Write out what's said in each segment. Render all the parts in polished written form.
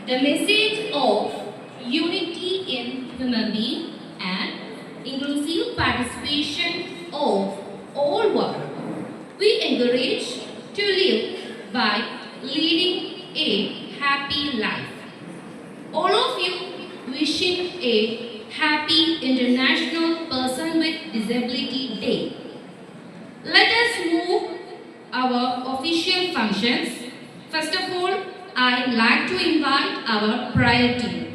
the message of unity in human being and inclusive participation of all work. We encourage to live by leading a happy life. All of you wishing a happy International Person with Disability Day. Let us move our official functions. First of all, I'd like to invite our prayer team.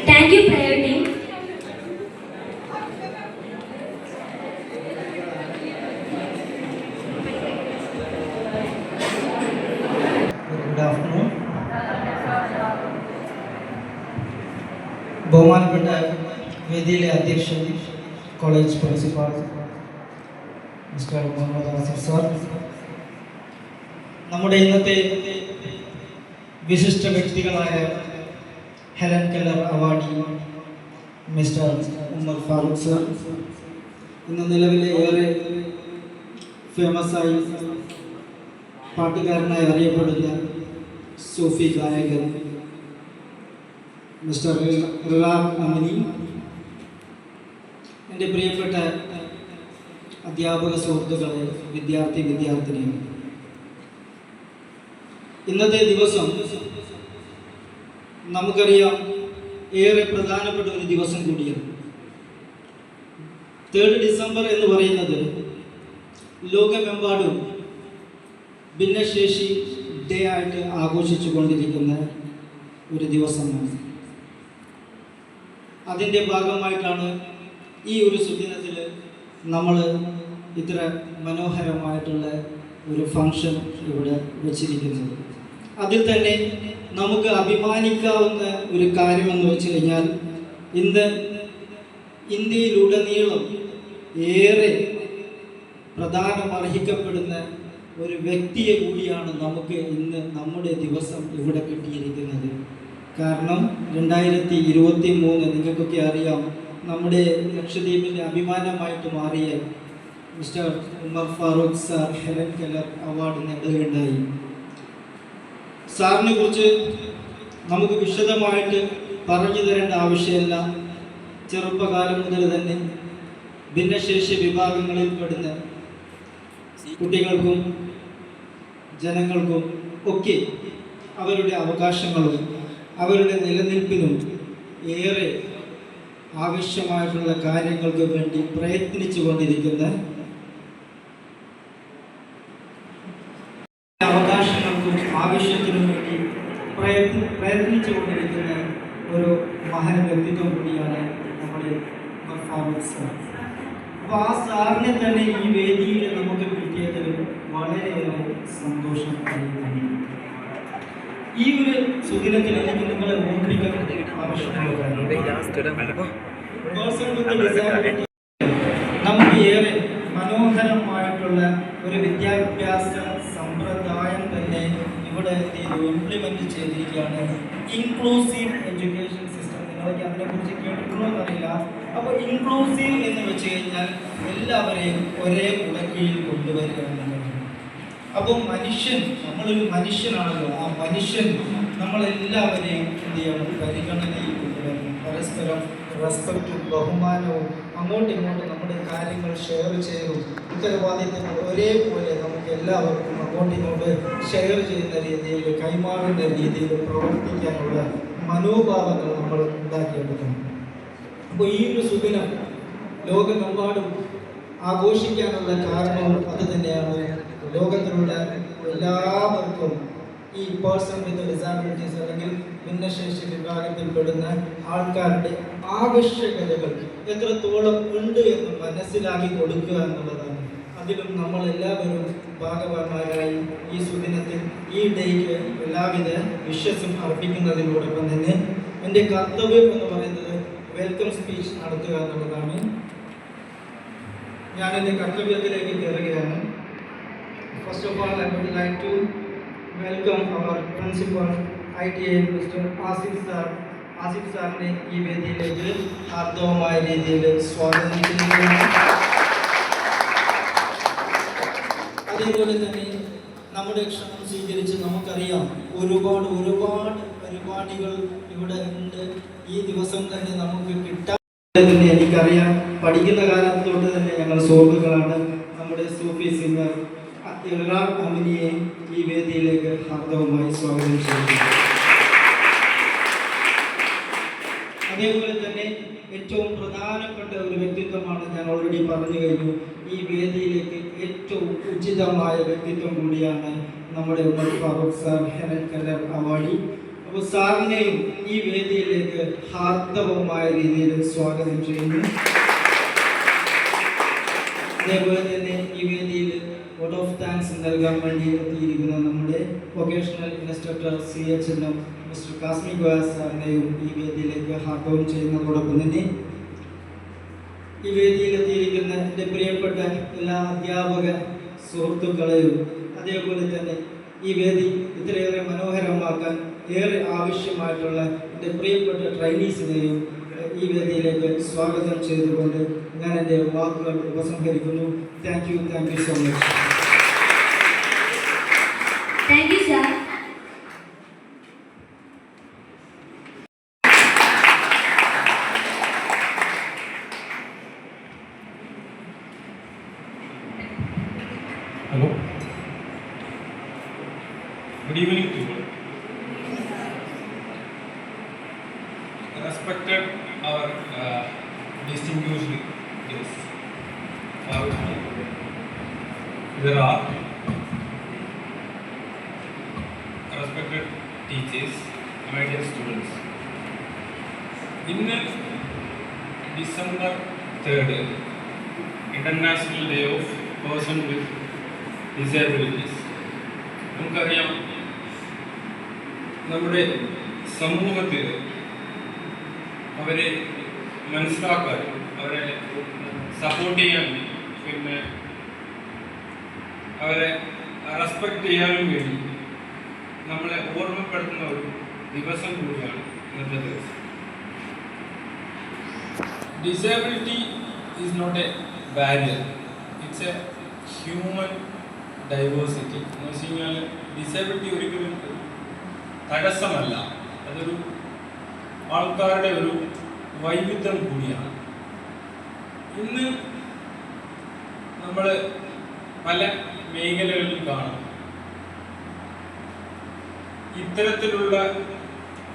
Thank you, prayer team. Good afternoon. ബഹുമാനപ്പെട്ട വേദിയിലെ അധ്യക്ഷൻ college principal Mr Muhammad Asif sir, നമ്മുടെ ഇന്നത്തെ വിശിഷ്ട വ്യക്തികളായ Helen Keller awardee Mr Umar Farooq sir, ഇന്ന് നിലവിലെ ഏറെ ഫേമസായി പാട്ടുകാരനായി അറിയപ്പെടുന്ന സൂഫി ഗായകൻ മിസ്റ്റർ റിലാം അമിനി, എൻ്റെ പ്രിയപ്പെട്ട അധ്യാപക സുഹൃത്തുക്കളെ, വിദ്യാർത്ഥിനികൾ, ഇന്നത്തെ ദിവസം നമുക്കറിയാം ഏറെ പ്രധാനപ്പെട്ട ഒരു ദിവസം കൂടിയാണ്. 3 ഡിസംബർ എന്ന് പറയുന്നത് ലോകമെമ്പാടും ഭിന്നശേഷി ഡേ ആയിട്ട് ആഘോഷിച്ചു കൊണ്ടിരിക്കുന്ന ഒരു ദിവസമാണ്. അതിൻ്റെ ഭാഗമായിട്ടാണ് ഈ ഒരു സുദിനത്തിൽ നമ്മൾ ഇത്ര മനോഹരമായിട്ടുള്ള ഒരു ഫംഗ്ഷൻ ഇവിടെ വച്ചിരിക്കുന്നത്. അതിൽ തന്നെ നമുക്ക് അഭിമാനിക്കാവുന്ന ഒരു കാര്യമെന്ന് വെച്ച് കഴിഞ്ഞാൽ, ഇന്ന് ഇന്ത്യയിലുടനീളം ഏറെ പ്രധാനമർഹിക്കപ്പെടുന്ന ഒരു വ്യക്തിയെ കൂടിയാണ് നമുക്ക് ഇന്ന് നമ്മുടെ ദിവസം ഇവിടെ കിട്ടിയിരിക്കുന്നത്. കാരണം 2023 നിങ്ങൾക്കൊക്കെ അറിയാം, നമ്മുടെ ലക്ഷദ്വീപിൻ്റെ അഭിമാനമായിട്ട് മാറിയ Mr Umar Farooq sir Helen Keller award നേടുകയുണ്ടായി. സാറിനെ കുറിച്ച് നമുക്ക് വിശദമായിട്ട് പറഞ്ഞു തരേണ്ട ആവശ്യമില്ല. ചെറുപ്പകാലം മുതൽ തന്നെ ഭിന്നശേഷി വിഭാഗങ്ങളിൽ പെടുന്ന കുട്ടികൾക്കും ജനങ്ങൾക്കും ഒക്കെ അവരുടെ അവകാശങ്ങളും അവരുടെ നിലനിൽപ്പിനും ഏറെ ആവശ്യമായിട്ടുള്ള കാര്യങ്ങൾക്ക് വേണ്ടി പ്രയത്നിച്ചു കൊണ്ടിരിക്കുന്ന, അവകാശങ്ങൾക്കും ആവശ്യത്തിനും വേണ്ടി പ്രയത്നിച്ചു കൊണ്ടിരിക്കുന്ന ഒരു മഹാൻ വ്യക്തിത്വം കൂടിയാണ് നമ്മുടെ ഫാറൂഖ് സാർ. അപ്പോൾ ആ സാറിനെ തന്നെ ഈ വേദിയിൽ നമുക്ക് കിട്ടിയതിൽ വളരെയേറെ സന്തോഷം അറിയുന്നു. ഈ ഒരു സുദിനത്തിൽ എനിക്ക് നിങ്ങളെ ഓർമ്മിക്കാൻ നമുക്ക് ഏറെ മനോഹരമായിട്ടുള്ള ഒരു വിദ്യാഭ്യാസ സമ്പ്രദായം തന്നെ ഇവിടെ ഇംപ്ലിമെന്റ് ചെയ്തിരിക്കുകയാണ്. Inclusive education system. നിങ്ങളൊക്കെ അതിനെക്കുറിച്ച് കേട്ടിട്ടുണ്ടോ എന്നറിയില്ല. അപ്പോൾ ഇൻക്ലൂസീവ് എന്ന് വെച്ച് കഴിഞ്ഞാൽ എല്ലാവരെയും ഒരേ കുടക്കീഴിൽ കൊണ്ടുവരിക എന്നുള്ളത്. അപ്പം മനുഷ്യൻ, നമ്മളൊരു മനുഷ്യനാണല്ലോ, ആ മനുഷ്യൻ നമ്മളെല്ലാവരെയും എന്ത് ചെയ്യണം, പരിഗണനയിൽ കൊണ്ടുവരണം. പരസ്പരം റെസ്പെക്റ്റും ബഹുമാനവും അങ്ങോട്ടും ഇങ്ങോട്ടും നമ്മുടെ കാര്യങ്ങൾ ഷെയർ ചെയ്തും ഉത്തരവാദിത്തങ്ങൾ ഒരേപോലെ നമുക്ക് എല്ലാവർക്കും അങ്ങോട്ടും ഇങ്ങോട്ട് ഷെയർ ചെയ്യുന്ന രീതിയിൽ, കൈമാറുന്ന രീതിയിൽ പ്രവർത്തിക്കാനുള്ള മനോഭാവങ്ങൾ നമ്മൾ ഉണ്ടാക്കിയെടുക്കണം. അപ്പോൾ ഈ ഒരു സുദിനം ലോകമെമ്പാടും ആഘോഷിക്കാനുള്ള കാരണവും അത് തന്നെയാണ്. ലോകത്തിലുള്ള എല്ലാവർക്കും ഈ പേഴ്സൺ വിത്ത് ഡിസാബിലിറ്റീസ് അല്ലെങ്കിൽ ഭിന്നശേഷി വിഭാഗത്തിൽപ്പെടുന്ന ആൾക്കാരുടെ ആവശ്യകതകൾ എത്രത്തോളം ഉണ്ട് എന്ന് മനസ്സിലാക്കി കൊടുക്കുക എന്നുള്ളതാണ്. അതിലും നമ്മളെല്ലാവരും ഭാഗവാന്മാരായി ഈ സുദിനത്തിൽ ഈ ഡേക്ക് എല്ലാവിധ വിശ്വസും അർപ്പിക്കുന്നതിനോടൊപ്പം തന്നെ എൻ്റെ കർത്തവ്യം എന്ന് പറയുന്നത് വെൽക്കം സ്പീച്ച് നടത്തുക എന്നുള്ളതാണ്. ഞാൻ എൻ്റെ കർത്തവ്യത്തിലേക്ക് കയറുകയാണ്. First of all, I would like to welcome our principal ITA Mr. Asif sir. Asif സാറിനെ ഈ വേദിയിലേക്ക് ഹാർദവമായ രീതിയിൽ സ്വാഗതം ചെയ്യുകയാണ്. അതേപോലെ തന്നെ നമ്മുടെ ക്ഷണം സ്വീകരിച്ച് നമുക്കറിയാം ഒരുപാട് പരിപാടികൾ ഇവിടെ ഉണ്ട്. ഈ ദിവസം തന്നെ നമുക്ക് കിട്ടാൻ തന്നെ എനിക്കറിയാം. പഠിക്കുന്ന കാലത്തോട്ട് തന്നെ ഞങ്ങൾ സുഹൃത്തുക്കളാണ്. നമ്മുടെ സൂഫി സിംഗർ ഇറാർ അമിനിയെ ഈ വേദിയിലേക്ക് ഹാർദവമായി സ്വാഗതം ചെയ്യുന്നു. അതേപോലെ തന്നെ ഏറ്റവും പ്രധാനപ്പെട്ട ഒരു വ്യക്തിത്വമാണ്, ഞാൻ ഓൾറെഡി പറഞ്ഞു കഴിഞ്ഞു, ഈ വേദിയിലേക്ക് ഏറ്റവും ഉചിതമായ വ്യക്തിത്വം കൂടിയാണ് നമ്മുടെ Umar Farooq sir, Helen Keller awardee. അപ്പോൾ സാറിനെയും ഈ വേദിയിലേക്ക് ഹാർദവമായ രീതിയിൽ സ്വാഗതം ചെയ്യുന്നു. അതേപോലെ തന്നെ ഈ വേദിയിൽ വോട്ട് ഓഫ് താങ്ക്സ് നൽകാൻ വേണ്ടി എത്തിയിരിക്കുന്ന നമ്മുടെ vocational instructor CHNM mister Kasmi ഗോയാസ് സാറിനെയും ഈ വേദിയിലേക്ക് ഹാർദവം ചെയ്യുന്നതോടൊപ്പം തന്നെ ഈ വേദിയിൽ എത്തിയിരിക്കുന്ന എൻ്റെ പ്രിയപ്പെട്ട എല്ലാ അധ്യാപക സുഹൃത്തുക്കളെയും അതേപോലെ തന്നെ ഈ വേദി ഇത്രയേറെ മനോഹരമാക്കാൻ ഏറെ ആവശ്യമായിട്ടുള്ള എൻ്റെ പ്രിയപ്പെട്ട ട്രെയിനീസിനെയും ഈ വേദിയിലേക്ക് സ്വാഗതം ചെയ്തുകൊണ്ട് ഞാൻ എൻ്റെ വാക്കുകൾ ഉപസംഹരിക്കുന്നു. Thank you so much. Thank you, sir. Hello. Good evening to you. Respected our distinguished guests. There are respected teachers, my dear students. In December 3rd, International Day of Person with Disabilities. നമുക്കറിയാം, നമ്മുടെ സമൂഹത്തിൽ അവരെ മനസ്സിലാക്കാൻ, അവരെ support ചെയ്യാൻ, പിന്നെ അവരെ respect ചെയ്യാനും വേണ്ടി നമ്മളെ ഓർമ്മപ്പെടുത്തുന്ന ഒരു ദിവസം കൂടിയാണ് ഇന്നത്തെ ദിവസം. Disability is not a barrier, it's a human diversity. എന്ന് വെച്ച് കഴിഞ്ഞാൽ ഡിസേബിലിറ്റി ഒരിക്കലും തടസ്സമല്ല, അതൊരു ആൾക്കാരുടെ ഒരു വൈവിധ്യം കൂടിയാണ്. ഇന്ന് നമ്മൾ പല മേഖലകളിൽ കാണാം ഇത്തരത്തിലുള്ള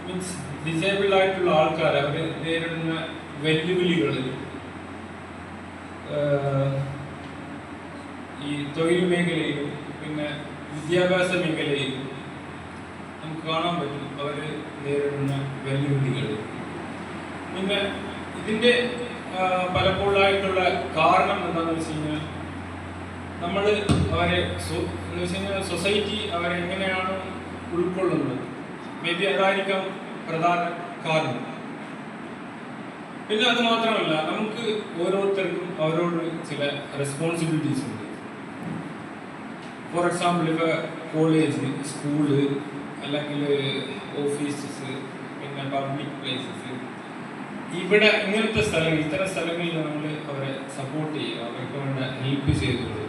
മീൻസ് ഡിസേബിൾഡ് ആയിട്ടുള്ള ആൾക്കാർ അവർ നേരിടുന്ന വെല്ലുവിളികൾ ഈ തൊഴിൽ മേഖലയിലും പിന്നെ വിദ്യാഭ്യാസ മേഖലയിലും നമുക്ക് കാണാൻ പറ്റും അവർ നേരിടുന്ന വെല്ലുവിളികൾ. പിന്നെ ഇതിൻ്റെ പലപ്പോഴായിട്ടുള്ള കാരണം എന്താണെന്ന് വെച്ച് കഴിഞ്ഞാൽ നമ്മൾ അവരെ എന്ന് വെച്ച് കഴിഞ്ഞാൽ സൊസൈറ്റി അവരെ എങ്ങനെയാണ് ഉൾക്കൊള്ളുന്നത്, മേ ബി അതായിരിക്കാം പ്രധാന കാരണം. പിന്നെ അത് മാത്രമല്ല, നമുക്ക് ഓരോരുത്തർക്കും അവരോട് ചില റെസ്പോൺസിബിലിറ്റീസ് ഉണ്ട്. ഫോർ എക്സാമ്പിൾ, ഇപ്പോൾ കോളേജ്, സ്കൂള്, അല്ലെങ്കിൽ ഓഫീസസ്, പിന്നെ പബ്ലിക് പ്ലേസസ്, ഇവിടെ ഇങ്ങനത്തെ സ്ഥലങ്ങൾ, ഇത്തരം സ്ഥലങ്ങളിൽ നമ്മൾ അവരെ സപ്പോർട്ട് ചെയ്യുക, അവർക്ക് വേണ്ട ഹെൽപ്പ് ചെയ്ത് കൊടുക്കുക.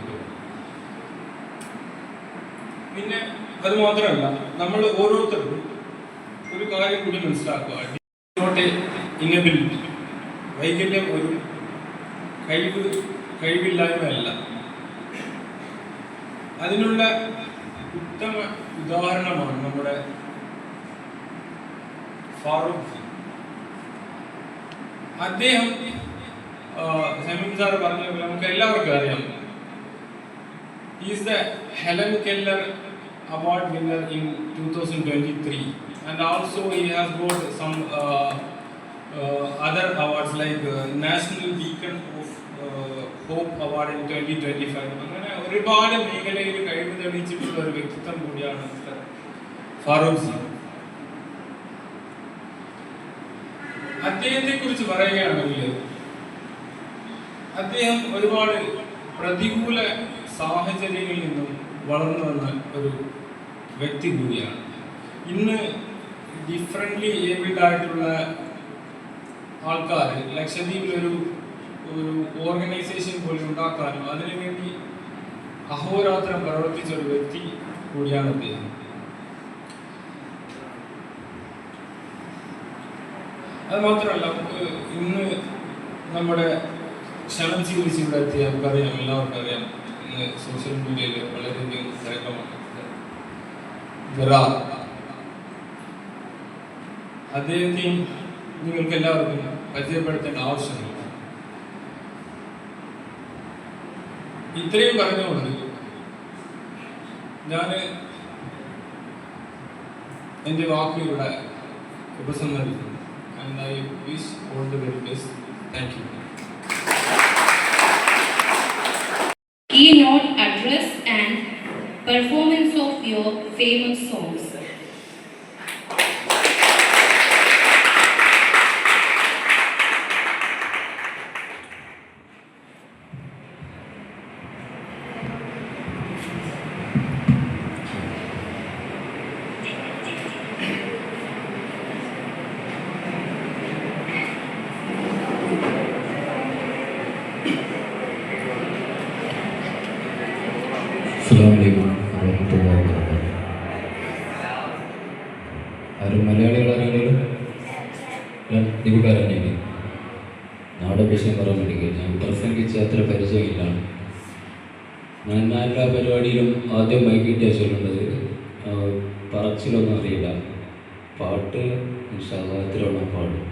പിന്നെ അത് മാത്രമല്ല, നമ്മൾ ഓരോരുത്തർക്കും ഒരു കാര്യം കൂടി മനസ്സിലാക്കുക. നോട്ട് ഇന്നബിലിറ്റി, വൈകല്യം ഒരു കഴിവില്ലായ്മയല്ല. അതിനുള്ള ഉത്തമ ഉദാഹരണമാണ് നമ്മുടെ ഫാറൂഖ്. അദ്ദേഹം സമീം സാർ പറഞ്ഞ പോലെ നമുക്ക് എല്ലാവർക്കും അറിയാം, is the Helen Keller award winner in 2023, and also he has got some other awards like National Beacon of Hope Award in 2025. അങ്ങനെ ഒരുപാട് മേഖലയിൽ കഴിവ് തെളിയിച്ചിട്ടുള്ള ഒരു വ്യക്തിത്വം കൂടിയാണ് ഫാറൂഖ്. അദ്ദേഹത്തെ കുറിച്ച് പറയുകയാണെങ്കിൽ, അദ്ദേഹം ഒരുപാട് പ്രതികൂല സാഹചര്യങ്ങളിൽ നിന്നും വളർന്നു വന്ന ഒരു വ്യക്തി കൂടിയാണ്. ഇന്ന് ഡിഫറെൻ്റ്ലി ഏബിൾഡ് ആയിട്ടുള്ള ആൾക്കാർ ലക്ഷദ്വീപിലൊരു ഓർഗനൈസേഷൻ പോലും ഉണ്ടാക്കാനും അതിനുവേണ്ടി അഹോരാത്രം പ്രവർത്തിച്ച ഒരു വ്യക്തി കൂടിയാണ് അദ്ദേഹം. അത് മാത്രമല്ല, നമുക്ക് ഇന്ന് നമ്മുടെ ക്ഷണം ചികിത്സ ഇവിടെ എത്തിയ നമുക്കറിയാം, എല്ലാവർക്കും അറിയാം, ഇന്ന് സോഷ്യൽ മീഡിയയിൽ വളരെയധികം തിരക്കമാണ്. അദ്ദേഹത്തെയും നിങ്ങൾക്ക് എല്ലാവർക്കും പരിചയപ്പെടുത്തേണ്ട ആവശ്യമില്ല. ഇത്രയും പറഞ്ഞുകൊണ്ട് ഞാൻ എൻ്റെ വാക്കുകളുടെ ഉപസംഹരിക്കുന്നു. And I wish all the very best. Thank you. Keynote address and performance of your famous songs. ആരും മലയാളികൾ അറിയണല്ലോ, ദിവുകാരനാണ്. നാടൻ വിഷയം പറയാൻ വേണ്ടി ഞാൻ പ്രസംഗിച്ച് അത്ര പരിചയമില്ല. ഞാൻ എല്ലാ പരിപാടിയിലും ആദ്യം വൈകിട്ടാണ് ചൊല്ലുന്നത്. പറച്ചിലൊന്നും അറിയില്ല. പാട്ട് എത്രയോളം പാടും.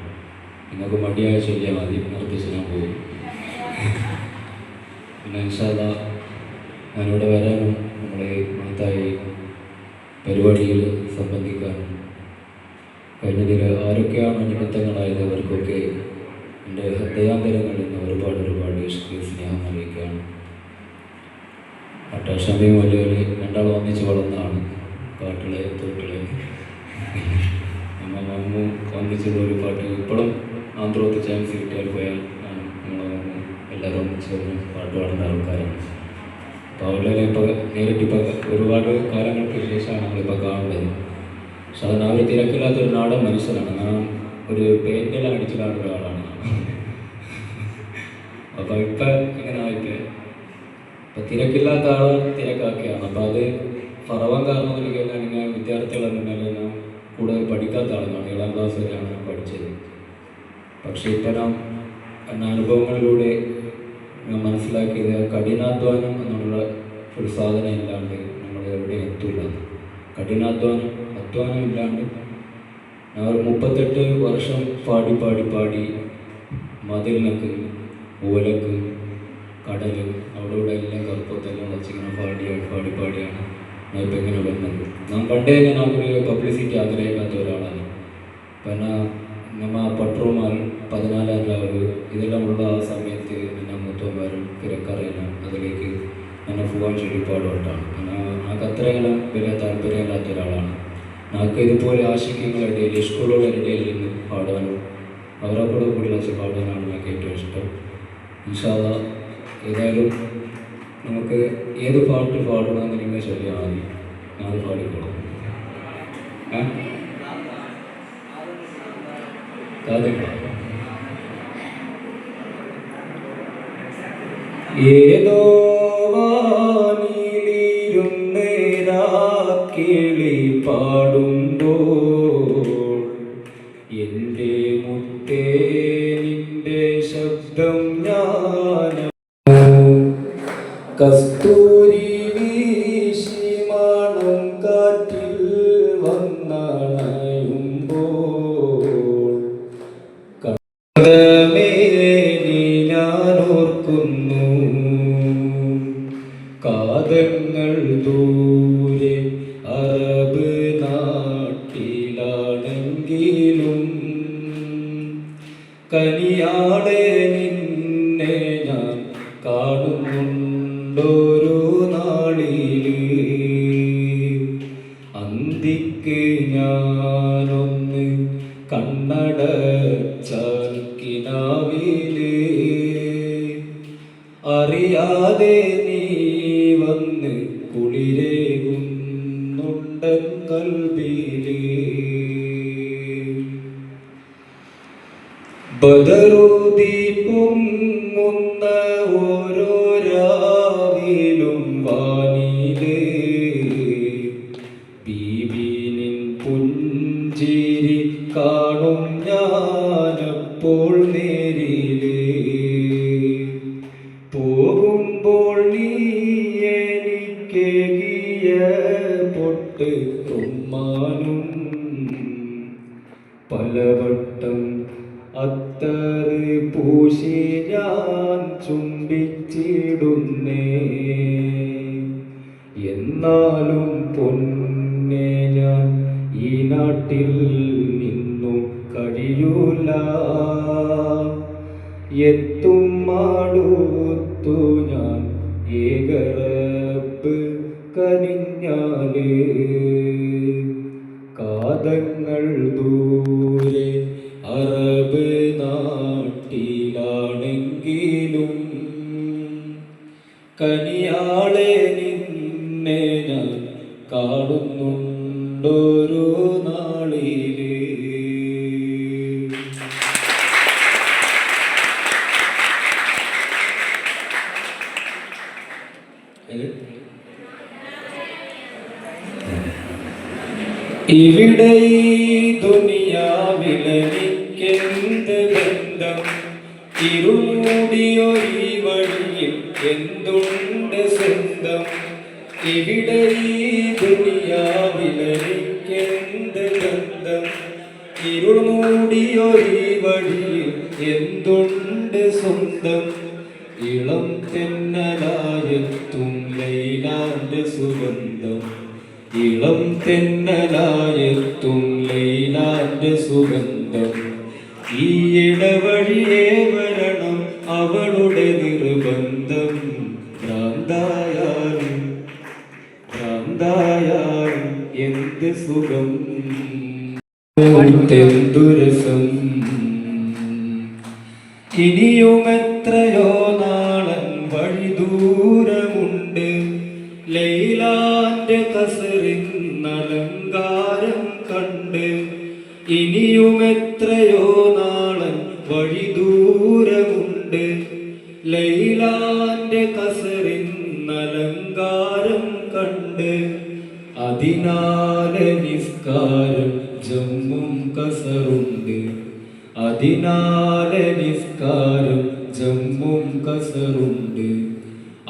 നിങ്ങൾക്ക് മടിയായ ചൊല്ലിയാൽ മതി, നിർദ്ദേശിച്ച് ഞാൻ പോകും. പിന്നെ ഇൻഷാല്ലാ ഞാനിവിടെ വരാനും നമ്മളെ മഹത്തായി പരിപാടിയിൽ സംബന്ധിക്കാനും കഴിഞ്ഞതിൽ ആരൊക്കെയാണ് നിമിത്തങ്ങളായത് അവർക്കൊക്കെ എൻ്റെ ഹൃദയാന്തരങ്ങളിൽ നിന്ന് ഒരുപാട് സ്നേഹം അറിയിക്കുകയാണ്. ഷമീം വലിയ രണ്ടാളും ഒന്നിച്ച് വളർന്നതാണ്. പാട്ടിലെ തൊട്ടിലെ മമ്മു ഒന്നിച്ചുള്ള ഒരു പാട്ട് ഇപ്പോഴും ആന്ധ്രോത്ത് ചാൻസ് കിട്ടിയാൽ പോയാൽ നമ്മളെ എല്ലാവരും ഒന്നിച്ച് പാട്ട് പാടുന്ന ആൾക്കാരാണ്. അപ്പോൾ അവരുടെ ഇപ്പോൾ നേരിട്ടിപ്പോൾ ഒരുപാട് കാലങ്ങൾക്ക് ശേഷമാണ് നമ്മളിപ്പോൾ കാണുന്നത്. പക്ഷെ അത് അവർ തിരക്കില്ലാത്തൊരു നാടൻ മനുഷ്യനാണ്. ഞാൻ ഒരു പെയിൻ്റെല്ലാം അടിച്ച് കാണുന്ന ഒരാളാണ്. അപ്പോൾ ഇപ്പം ഇങ്ങനെ ആയിട്ട് ഇപ്പം തിരക്കില്ലാത്ത ആൾ തിരക്കാക്കിയാണ്. അപ്പോൾ അത് പറവാൻ കാരണം എന്ന് കഴിഞ്ഞാൽ ഞാൻ വിദ്യാർത്ഥികളെന്നുണ്ടെങ്കിൽ ഞാൻ കൂടുതൽ പഠിക്കാത്ത ആളാണ്. 7ാം ക്ലാസ് വരെയാണ് ഞാൻ പഠിച്ചത്. പക്ഷേ ഇപ്പം ഞാൻ എൻ്റെ അനുഭവങ്ങളിലൂടെ ഞാൻ മനസ്സിലാക്കിയത് കഠിനാധ്വാനം എന്നുള്ള ഒരു സാധനം ഇല്ലാണ്ട് നമ്മൾ എവിടെ എത്തില്ല. അധ്വാനം ഇല്ലാണ്ട് ഞാൻ ഒരു 38 വർഷം പാടി മതിലിനക്ക്, ഓലക്ക്, കടൽ, അവിടെ ഇവിടെ എല്ലാം കറുപ്പത്തെല്ലാം വെച്ചിങ്ങനെ പാടിയാണ് ഞാൻ ഇപ്പം ഇങ്ങനെ വന്നത്. ഞാൻ പണ്ടേ ഞാനൊരു പബ്ലിസിറ്റി ആഗ്രഹിക്കാത്ത ഒരാളാണ്. പിന്നെ നമ്മൾ പട്രോമാർ 14 രാവ് ഇതെല്ലാം ഉള്ള ആ സമയത്ത് പിന്നെ മൂത്തോമാരും തിരക്കറിയെല്ലാം അതിലേക്ക് എന്നെ പോകാൻ ചുരുപ്പാടുകൊണ്ടാണ്. പിന്നെ నాకు അത്രയെല്ലാം വലിയ താല്പര്യമില്ലാത്ത ഒരാളാണ്. നമുക്ക് ഇതുപോലെ ആശിക്കങ്ങളുടെ ഇടയിൽ സ്കൂളുകളുടെ ഇടയിൽ നിന്ന് പാടാനും അവരെ കൂടി വെച്ച് പാടാനാണ് എനിക്ക് ഏറ്റവും ഇഷ്ടം. ഇൻഷാ അല്ലാ ഏതായാലും നമുക്ക് ഏത് പാട്ട് പാടണമെന്ന് നിങ്ങൾ ചൊല്ലിയാൽ മതി, ഞാൻ പാടിക്കോളാം. ഏതോ വാനിലിരുന്ന് പാടുമ്പോൾ എൻ്റെ മുത്തേ നിന്റെ ശബ്ദം ഞാൻ കസ്തൂരി വീശി മാണം കാറ്റിൽ വന്നണയുമ്പോൾ കണ്ടമേനി ഞാനോർക്കുന്നു കാതങ്ങൾ ദൂരെ അറബ് നാട്ടിലാണെങ്കിലും കനിയാടെ നിന്നെ ഞാൻ കാണുന്നുണ്ടോരോ നാളില് അന്തിക്ക് ഞാനൊന്ന് കണ്ണടച്ചാൽ കിനാവില് അറിയാതെ നീ വന്ന് കുളിരേകുന്നുണ്ടൻ കൽബില് ബദറുദീ പൊങ്ങുന്ന ഓരോ രാവിലും വാനിലേ ബീബീനിൻ പുഞ്ചിരി കാണും ഞാനപ്പോൾ നേരിലേ പോകുമ്പോൾ നീ എനിക്കേകിയ പൊട്ട് ഉമ്മാനും പലവട്ടം അത്തറ് പൂശി ഞാൻ ചുംബിച്ചിടുന്നേ എന്നാലും പൊന്നെ ഞാൻ ഈ നാട്ടിൽ നിന്നും കഴിയൂല എത്തും മാടൂത്തു ഞാൻ ഏകറബ് കനിഞ്ഞാല് കാതങ്ങൾ ദൂരെ അറബ് നാട്ടിലാണെങ്കിലും കനിയാളെ നിന്നെ ഞാൻ കാണുന്നുണ്ടോരോ നാളില്. ഇവിടെ ഈ ദുനിയാവിലെനിക്കെന്ത് ബന്ധം ഇരുമൂടിയൊരു വഴിയിൽ എന്തുണ്ട് സ്വന്തം ഇവിടെ ഈ ദുനിയാവിലെനിക്കെന്ത് ബന്ധം ഇരുമൂടിയൊരു വഴിയിൽ എന്തുണ്ട് സ്വന്തം ഇളം തെന്നലായെത്തും ലൈലാന്റെ സുഗന്ധം ഇളം തെന്നലായെത്തും ലൈലാന്റെ സുഗന്ധം ഈ ഇടവഴിയേ വരണം അവളുടെ നിർബന്ധം ഭ്രാന്തായാലും എന്ത് സുഖം തെന്തുരസം ഇനിയും എത്രയോ നാളൻ വഴി ദൂരമുണ്ട് ലൈലാന്റെ കസറിന്നലങ്കാരം കണ്ട് ഇനിയും എത്രയോ നാളൻ വഴി ദൂരമുണ്ട് ലൈലാന്റെ കസറിന്നലങ്കാരം കണ്ട് അതിനാലെ നിസ്കാരം ജമ്മും കസറുണ്ട് അതിനാലെ നിസ്കാരം ജമ്മും കസറുണ്ട്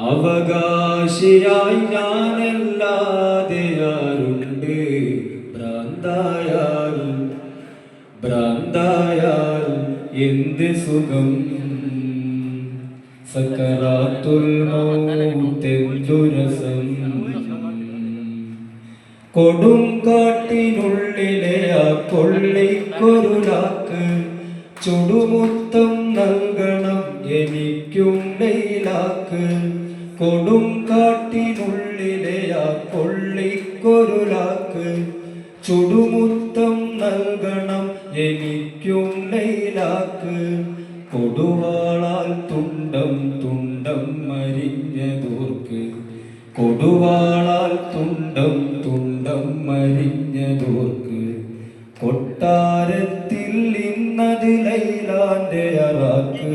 അവകാശിയായി ഞാനല്ലാതെ ആരുണ്ട് ഭ്രാന്തായാൽ എന്ത് സുഖം സക്കറാത്തുൽ മൗത്തെന്തുരസം കൊടും കാട്ടിനുള്ളിലെ ആ കൊള്ളിക്കൊരുലാക്ക് ചുടുമുത്തം നൽകണം എനിക്കും ലൈലാക്ക് കൊടും കാട്ടിനുള്ളിലെ ആ കൊള്ളിക്കൊരുലാക്ക് ചുടുമുത്തം നൽകണം എനിക്കും ലൈലാക്ക് കൊടുവാളാൽ തുണ്ടം തുണ്ടം മരിഞ്ഞതോർക്ക് കൊടുവാളാൽ തുണ്ടം തുണ്ടം മരിഞ്ഞതോർക്ക് കൊട്ടാരത്തിൽ ഇന്നത് ലൈലാന്റെ അറാക്ക്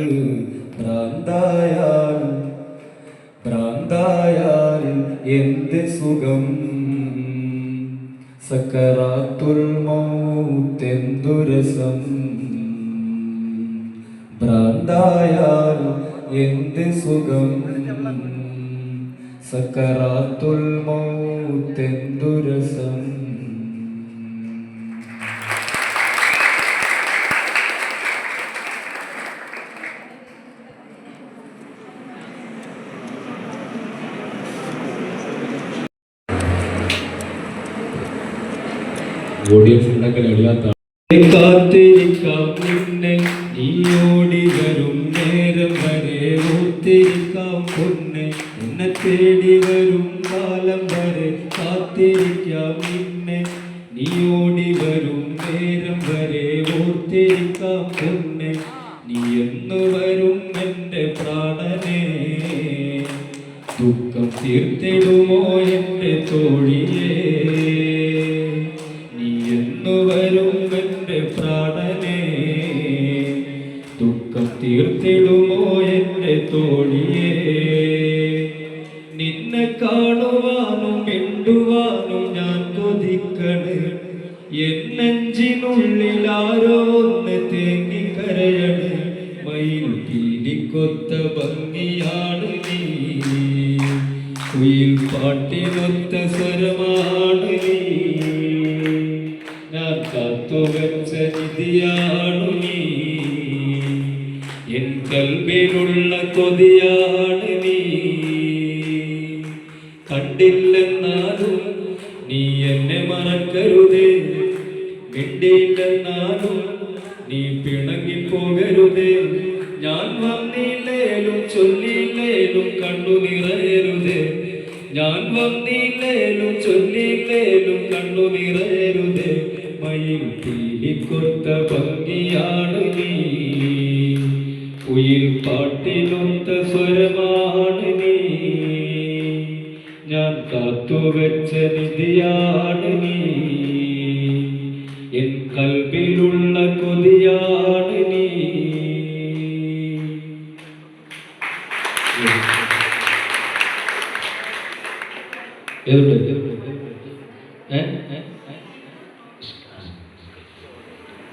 ഭ്രാന്തായാൽ എന്ത് സുഖം സക്കറാത്തുൽ മൗത്തെന്തുരസം ഭ്രാന്തായാൽ എന്ത് സുഖം സക്കറാത്തുൽ മൗത്തെന്തുരസം. ഓഡിയൻസ് ഉണ്ടെങ്കിൽ അറിയാത്ത കാത്തിരിക്കാം പിന്നെ നീ ഓടി വരും നേരം വരെ ഓർത്തിരിക്കാം പൊന്നെ എന്നെ തേടി വരും കാലം വരെ കാത്തിരിക്കാം പിന്നെ നീ ഓടി വരും നേരം വരെ ഓർത്തിരിക്കാം പൊന്നെ നീ എന്ന് വരും എൻ്റെ പ്രാണനെ ദുഃഖം തീർത്തിടുമോ എൻ്റെ തോഴിയേ വരും എൻ്റെ പ്രാണനെ ദുഃഖം തീർത്തിടുമോ എൻ്റെ തോഴിയേ നിന്നെ കാണുവാനും മിണ്ടുവാനും ഞാൻ കൊതിക്കണ് എന്നെഞ്ചിനുള്ളിൽ ആരോ ഒന്ന് തേങ്ങിക്കരയണ് മയിൽ പീലിക്കൊത്ത ഭംഗിയാണ് നീ കുയിൽ പാട്ടിനൊത്ത സ്വരമാണ് നീ ഞാൻ കാത്തുവച്ച നിധിയാണു നീ എൻ കൽബിലുള്ള കൊതിയാണ് നീ കണ്ടില്ലെന്നാലും നീ എന്നെ മറക്കരുതേ മിണ്ടിയില്ലെന്നാലും നീ പിണങ്ങിപ്പോകരുതേ ഞാൻ വന്നില്ലേലും ചൊല്ലില്ലേലും കണ്ണു നിറയരുതേ ഞാൻ വന്നില്ലേലും ചൊല്ലില്ലേലും കണ്ണു നിറയരുതേ മയിൽ പീലിക്കൊത്ത ഭംഗിയാണ് നീ കുയിൽ പാട്ടിനൊത്ത സ്വരമാണ് നീ ഞാൻ കാത്തുവച്ച നിധിയാണ് നീ എൻ കൽബിലുള്ള കൊതിയാണ് നീ.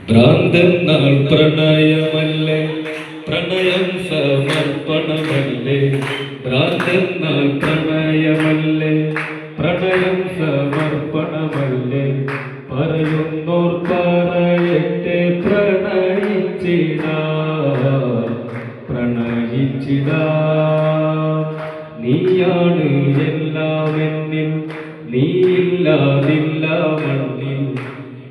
ഭ്രാന്തെന്നാൽ പ്രണയമല്ലേ പ്രണയം സമർപ്പണമല്ലേ ഭ്രാന്തെന്നാൽ പ്രണയമല്ലേ പ്രണയം സമർപ്പണമല്ലേ പറയുന്നോർ പറയട്ടെ പ്രണയിച്ചിടാ നീയാണ് എല്ലാം എന്നിൽ നീയില്ലാതില്ല മണ്ണിൽ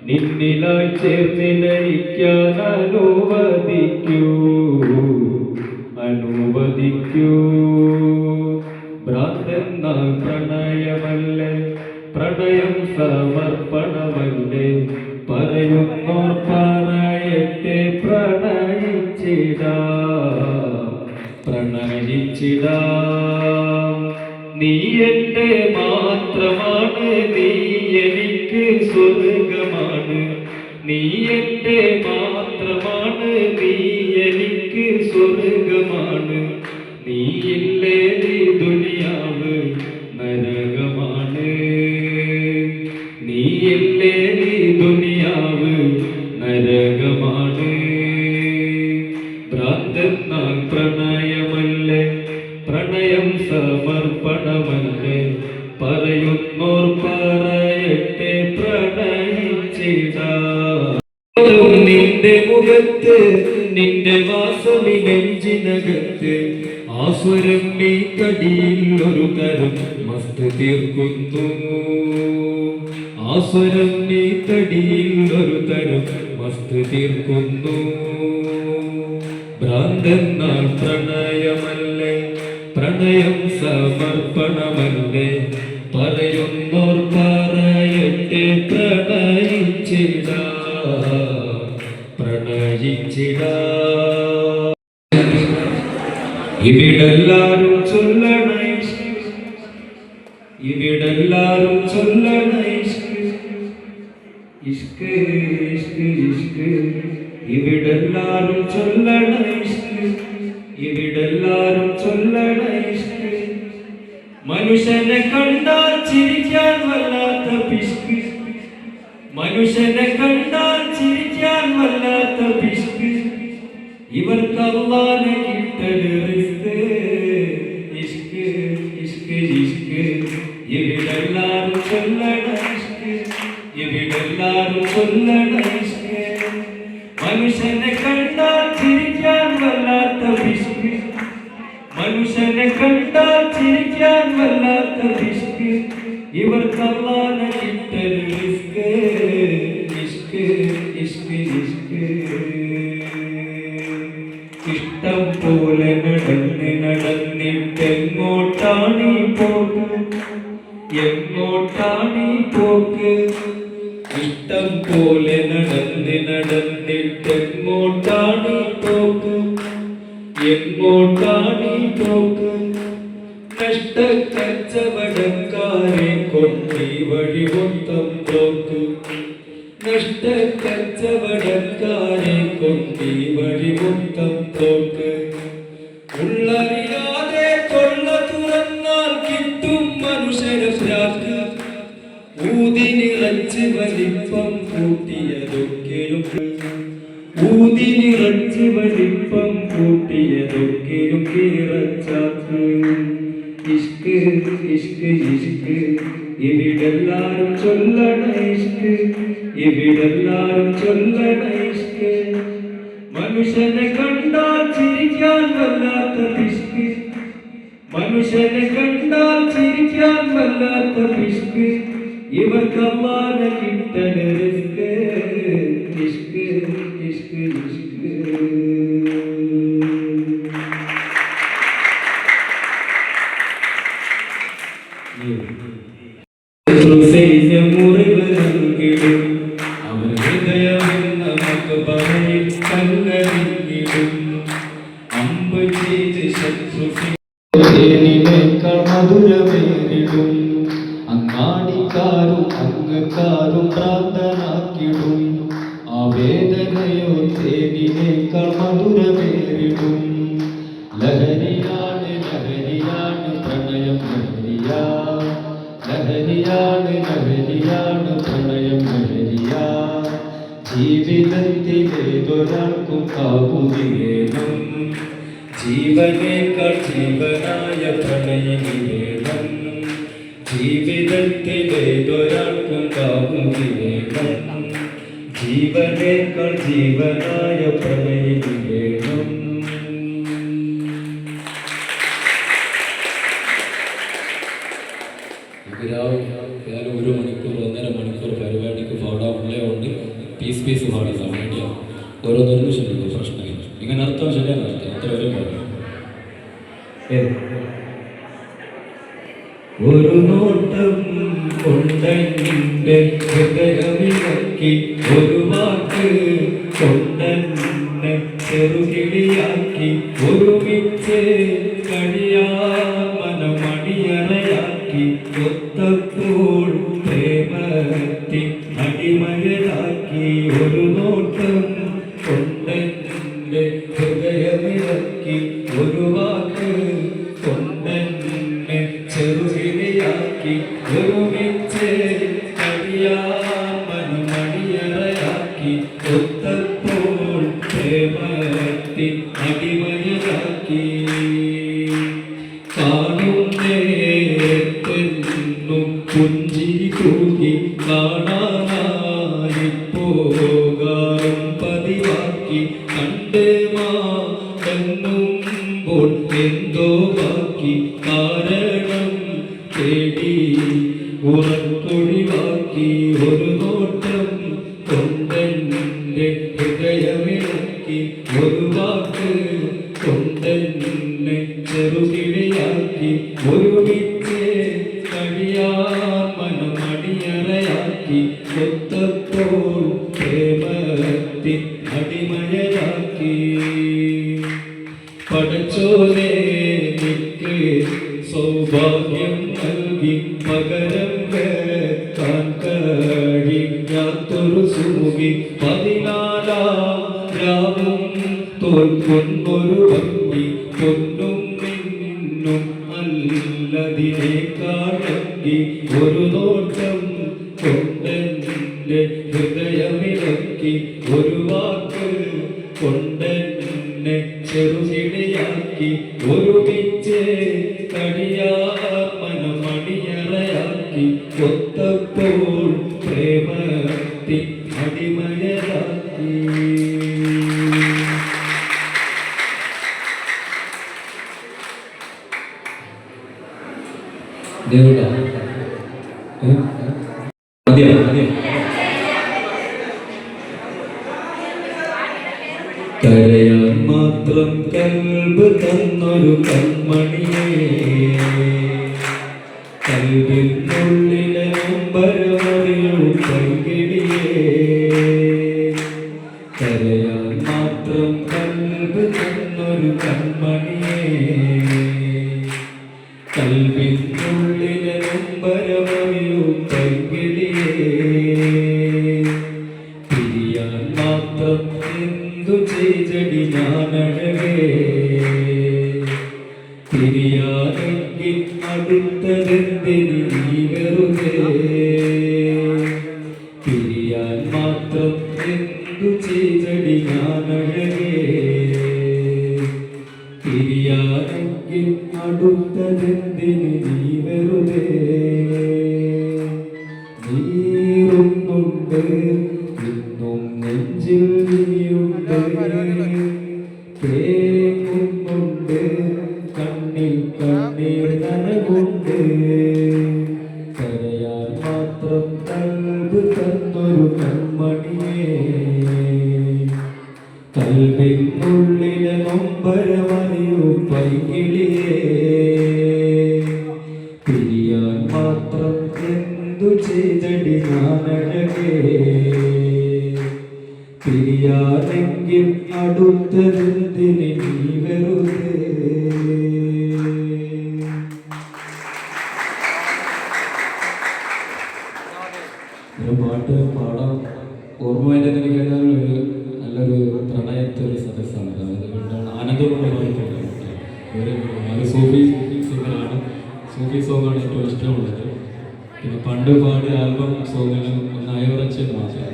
നിന്നിലായി ചേർന്നിലയിക്കാൻ അനുവദിക്കൂ ഭ്രാന്തെന്നാൽ പ്രണയമല്ലേ പ്രണയം സമർപ്പണമല്ലേ പറയുന്നോർ പറയട്ടെ പ്രണയിച്ചിടാ നീ എൻ്റെ മാത്രമാണ് നീ എനിക്ക് സ്വർഗമാണ് നീ എൻ്റെ മാത്രമാണ് നീ എനിക്ക് സ്വർഗമാണ് നീയില്ലേ നീ ദുനിയാവ് നരകമാണ് നീയില്ലേ നീ ദുനിയാവ് നരകമാണ് ഭ്രാന്തെന്നാൽ പ്രണയമല്ലേ പ്രണയം സമർപ്പണമല്ലേ പറയുന്നോർ പറയട്ടെ പ്രണയിച്ചിടാ നിന്റെ മുഖത്ത് നിന്റെ വാസവി നെഞ്ചിനകത്ത് ആസ്വരം നീ തടിയിൽ ഒരു തരം മസ്ത് തീർക്കുന്നു ആസ്വരം നീ തടിയിൽ ഒരു തരം മസ്ത് തീർക്കുന്നു ഭ്രാന്തെന്നാൽ പ്രണയമല്ലേ പ്രണയം സമർപ്പണമല്ലേ പറയുന്നോർ പറയട്ടെ പ്രണയിച്ചിടാ ഇവിടെല്ലാരും ചൊല്ലണേ ഇവിടെല്ലാരും ചൊല്ലണേ ഇഷ്ക് ഇഷ്ക് ഇഷ്ക് ഇവിടെല്ലാരും ചൊല്ലണേ ഇവിടെല്ലാരും ചൊല്ലണേ മനുഷ്യനെ കണ്ടാൽ ചിരിക്കാൻ വല്ലാത്ത പിഷ്ക് മനുഷ്യനെ കണ്ടാൽ ചിരിക്കാൻ വല്ലാത്ത പിശുക്ക് ഇവർക്ക് അല്ലാഹനെ കിട്ടല് റിസ്ക് ഇഷ്ക് ഇഷ്ക് ഇഷ്ക് ഇവിടെല്ലാരും ചൊല്ലണ ഇഷ്ക് ഇവിടെല്ലാരും ചൊല്ലണ ഇഷ്ക് മനുഷ്യനെ കണ്ടാൽ ചിരിക്കാൻ വല്ലാത്ത പിശുക്ക് മനുഷ്യനെ കണ്ടാൽ ചിരിക്കാൻ വല്ലാത്ത പിശുക്ക് ഇവർക്ക് അല്ലാഹനെ കിട്ടല് റിസ്ക് ഇഷ്ക് ഇഷ്ക് ഇഷ്ക് ഇഷ്ടം പോലെ നടന്ന് നടന്നിട്ടെങ്ങോട്ടാണീ പോക്ക് എങ്ങോട്ടാണീ പോക്ക് ഇഷ്ടം പോലെ നടന്ന് നടന്നിട്ടെങ്ങോട്ടാണീ പോക്ക് എങ്ങോട്ടാണീ പോക്ക് നഷ്ടക്കച്ചവടക്കാരെ കൊണ്ടി വഴി മൊത്തം ബ്ലോക്ക് നഷ്ടക്കച്ചവടക്കാരെ കൊണ്ടി വഴി മൊത്തം ബ്ലോക്ക് ഉള്ളറിയാതെ കൊള്ള തുറന്നാൽ കിട്ടും മനുഷ്യരെ ഭ്രാക്ക് ഊതിനിറച്ച് വലിപ്പം കൂട്ടിയതൊക്കെയും ഊതിനിറച്ച് വലിപ്പം കൂട്ടിയതൊക്കെയും കീറച്ചാക്ക് ഇഷ്ക് ഇഷ്ക് ഇഷ്ക് ഇവിടെല്ലാരും ചൊല്ലണ ഇഷ്ക് ഇവിടെല്ലാരും ചൊല്ലണ ഇഷ്ക് മനുഷ്യനെ കണ്ടാൽ ചിരിക്കാൻ വല്ലാത്ത പിശുക്ക് മനുഷ്യനെ കണ്ടാൽ ചിരിക്കാൻ വല്ലാത്ത പിശുക്ക് ഇവർക്ക് അല്ലാഹനെ കിട്ടല് റിസ്ക് ഇഷ്ക് ഇഷ്ക് ഇഷ്ക് മുറിവ് നൽകിടും അവർ ഹൃദയമെന്ന മക്ബറയിൽ കല്ലെറിഞ്ഞിടും അമ്പ് ചെയ്ത് ശത്രുവിനേക്കാൾ മധുരമേറിടും അങ്ങാടിക്കാരും അങ്ങക്കാരും പ്രാർത്ഥനാക്കിടും ആ വേദനയോ തേനിനേക്കാൾ മധുരമേറിടും ലഹരിയാണ് ലഹരിയാണ് പ്രണയം ലഹരിയാ ലഹരിയാണ് ലഹരിയാണ് പ്രണയം ലഹരിയാ ജീവിതത്തിലേതൊരാൾക്കും കാവുകേണം ജീവനേക്കാൾ ജീവനായ പ്രണയിനി വേണം ജീവിതത്തിലേതൊരാൾക്കും കാവുകേണം ജീവനേക്കാൾ ജീവനായ പ്രണയിനി വേണം ഏതായാലും 1 മണിക്കൂർ 1.5 മണിക്കൂർ പരിപാടിക്ക് പാടാനുള്ളതുകൊണ്ട് പീസ് പീസ് പാടി സമയം ഓരോന്നൊരു ശരിയല്ല പ്രശ്നമില്ല ഇങ്ങനെ അർത്ഥം ശരിയാണ് അർത്ഥം അത്ര വരെ പാടാം ഒരു നോട്ടം കൊണ്ടെന്റെ ഹൃദയമിളക്കി ഒരു വാക്ക് കൊണ്ടെന്നെ ചെറുകിളിയാക്കി ഒരുമിച്ച് കഴിയാൻ മനമണിയറയാക്കി ഒത്തപ്പോൾ പ്രേമത്തി അടിമയലാക്കി ഒരു നോട്ടം കൊണ്ടെന്റെ ഹൃദയമിളക്കി ഒരു വാക്ക് കൊണ്ടെന്നെ ചെറുകിളിയാക്കി ഒരുമിച്ച് കഴിയാൻ മനമണിയറയാക്കി ഒത്തപ്പോൾ പ്രേമത്തി അടിമയലാക്കി കാണുന്നേരെന്നും പുഞ്ചിരി തൂകി കാണാനായി പോകാറും പതിവാക്കി കണ്ട് മാറുമ്പോൾ എന്തോ ബാക്കി കാരണം തേടി ഉറക്കൊഴിവാക്കി ഒരു നോട്ടം കൊണ്ടെന്റെ ഹൃദയമിളക്കി ഒരു വാക്ക് കൊണ്ടെന്നെ ചെറുകിളിയാക്കി ഒരുമിച്ച് കഴിയാൻ മനമണിയറയാക്കി ഒത്തപ്പോൾ പ്രേമത്തി അടിമയലാക്കി പടച്ചോനെ നിക്ക് സൗഭാഗ്യം നൽകി പകരം കേൾക്കാൻ കഴിയാത്തൊരു സുമുഖി 14 രാവും തോൽക്കുന്നൊരു ഭംഗി പൊന്നും മിന്നും അല്ലതിനേക്കാളി ഒരു നോട്ടം കൊണ്ടെന്റെ ഹൃദയ ഒരു വാക്ക് കൊണ്ടെന്നെ ചെറുകിളിയാക്കി ഒരുമിച്ച് കടിയാർ മനമണിയറയാക്കി ഒത്തപ്പോൾ പ്രേമത്തി അടിമയരാക്കി. കരയാൻ മാത്രം കൽബ് തന്നൊരു കൺമണിയേ, കൽവിനുള്ളിലെ നൊമ്പരമറിയൂ പൈകിളിയേ. കരയാൻ മാത്രം കൽബ് തന്നൊരു കൺമണിയേ, കൽവിനുള്ളിലെ നൊമ്പരമറിയൂ പൈകിളിയേ. പിരിയാൻ മാത്രം എന്തു ചെയ്തടി ഞാനഴകേ, പിരിയാനെങ്കിൽ അടുത്തതെന്തിന് നീ വെറുതെ. പിരിയാൻ മാത്രം എന്തു ചെയ്തടി ഞാനഴകേ, പിരിയാനെങ്കിൽ അടുത്തതെന്തിന് നീ വെറുതെ. നീറുന്നുണ്ട് ഇന്നും നെഞ്ചിൽ നീയുണ്ട്, തേങ്ങുന്നുണ്ട് കണ്ണിൽ കണ്ണീർ നനവുണ്ട്. കരയാൻ മാത്രം കൽബ് തന്നൊരു കൺമണിയേ, കൽവിനുള്ളിലെ നൊമ്പരമറിയൂ പൈകിളിയേ. പിരിയാൻ മാത്രം എന്തു ചെയ്തടി ഞാനഴകേ, പിരിയാനെങ്കിൽ അടുത്തതെന്തിന് നീ വെറുതെ. ഒരു പാട്ട് പാടാൻ ഓർമ്മ വേണ്ടത് എനിക്ക് നല്ലൊരു പ്രണയത്തൊരു സദസ്സാണ്. അതുകൊണ്ടാണ് ആനന്ദമുള്ള ഒരു സൂഫി സിംഗറാണ്. സൂഫി സോങ്ങാണ് ഏറ്റവും ഇഷ്ടമുള്ളത്. പിന്നെ പണ്ട് പാടിയ ആൽബം സോങ്ങിന് നയവറച്ചൻ മാത്രം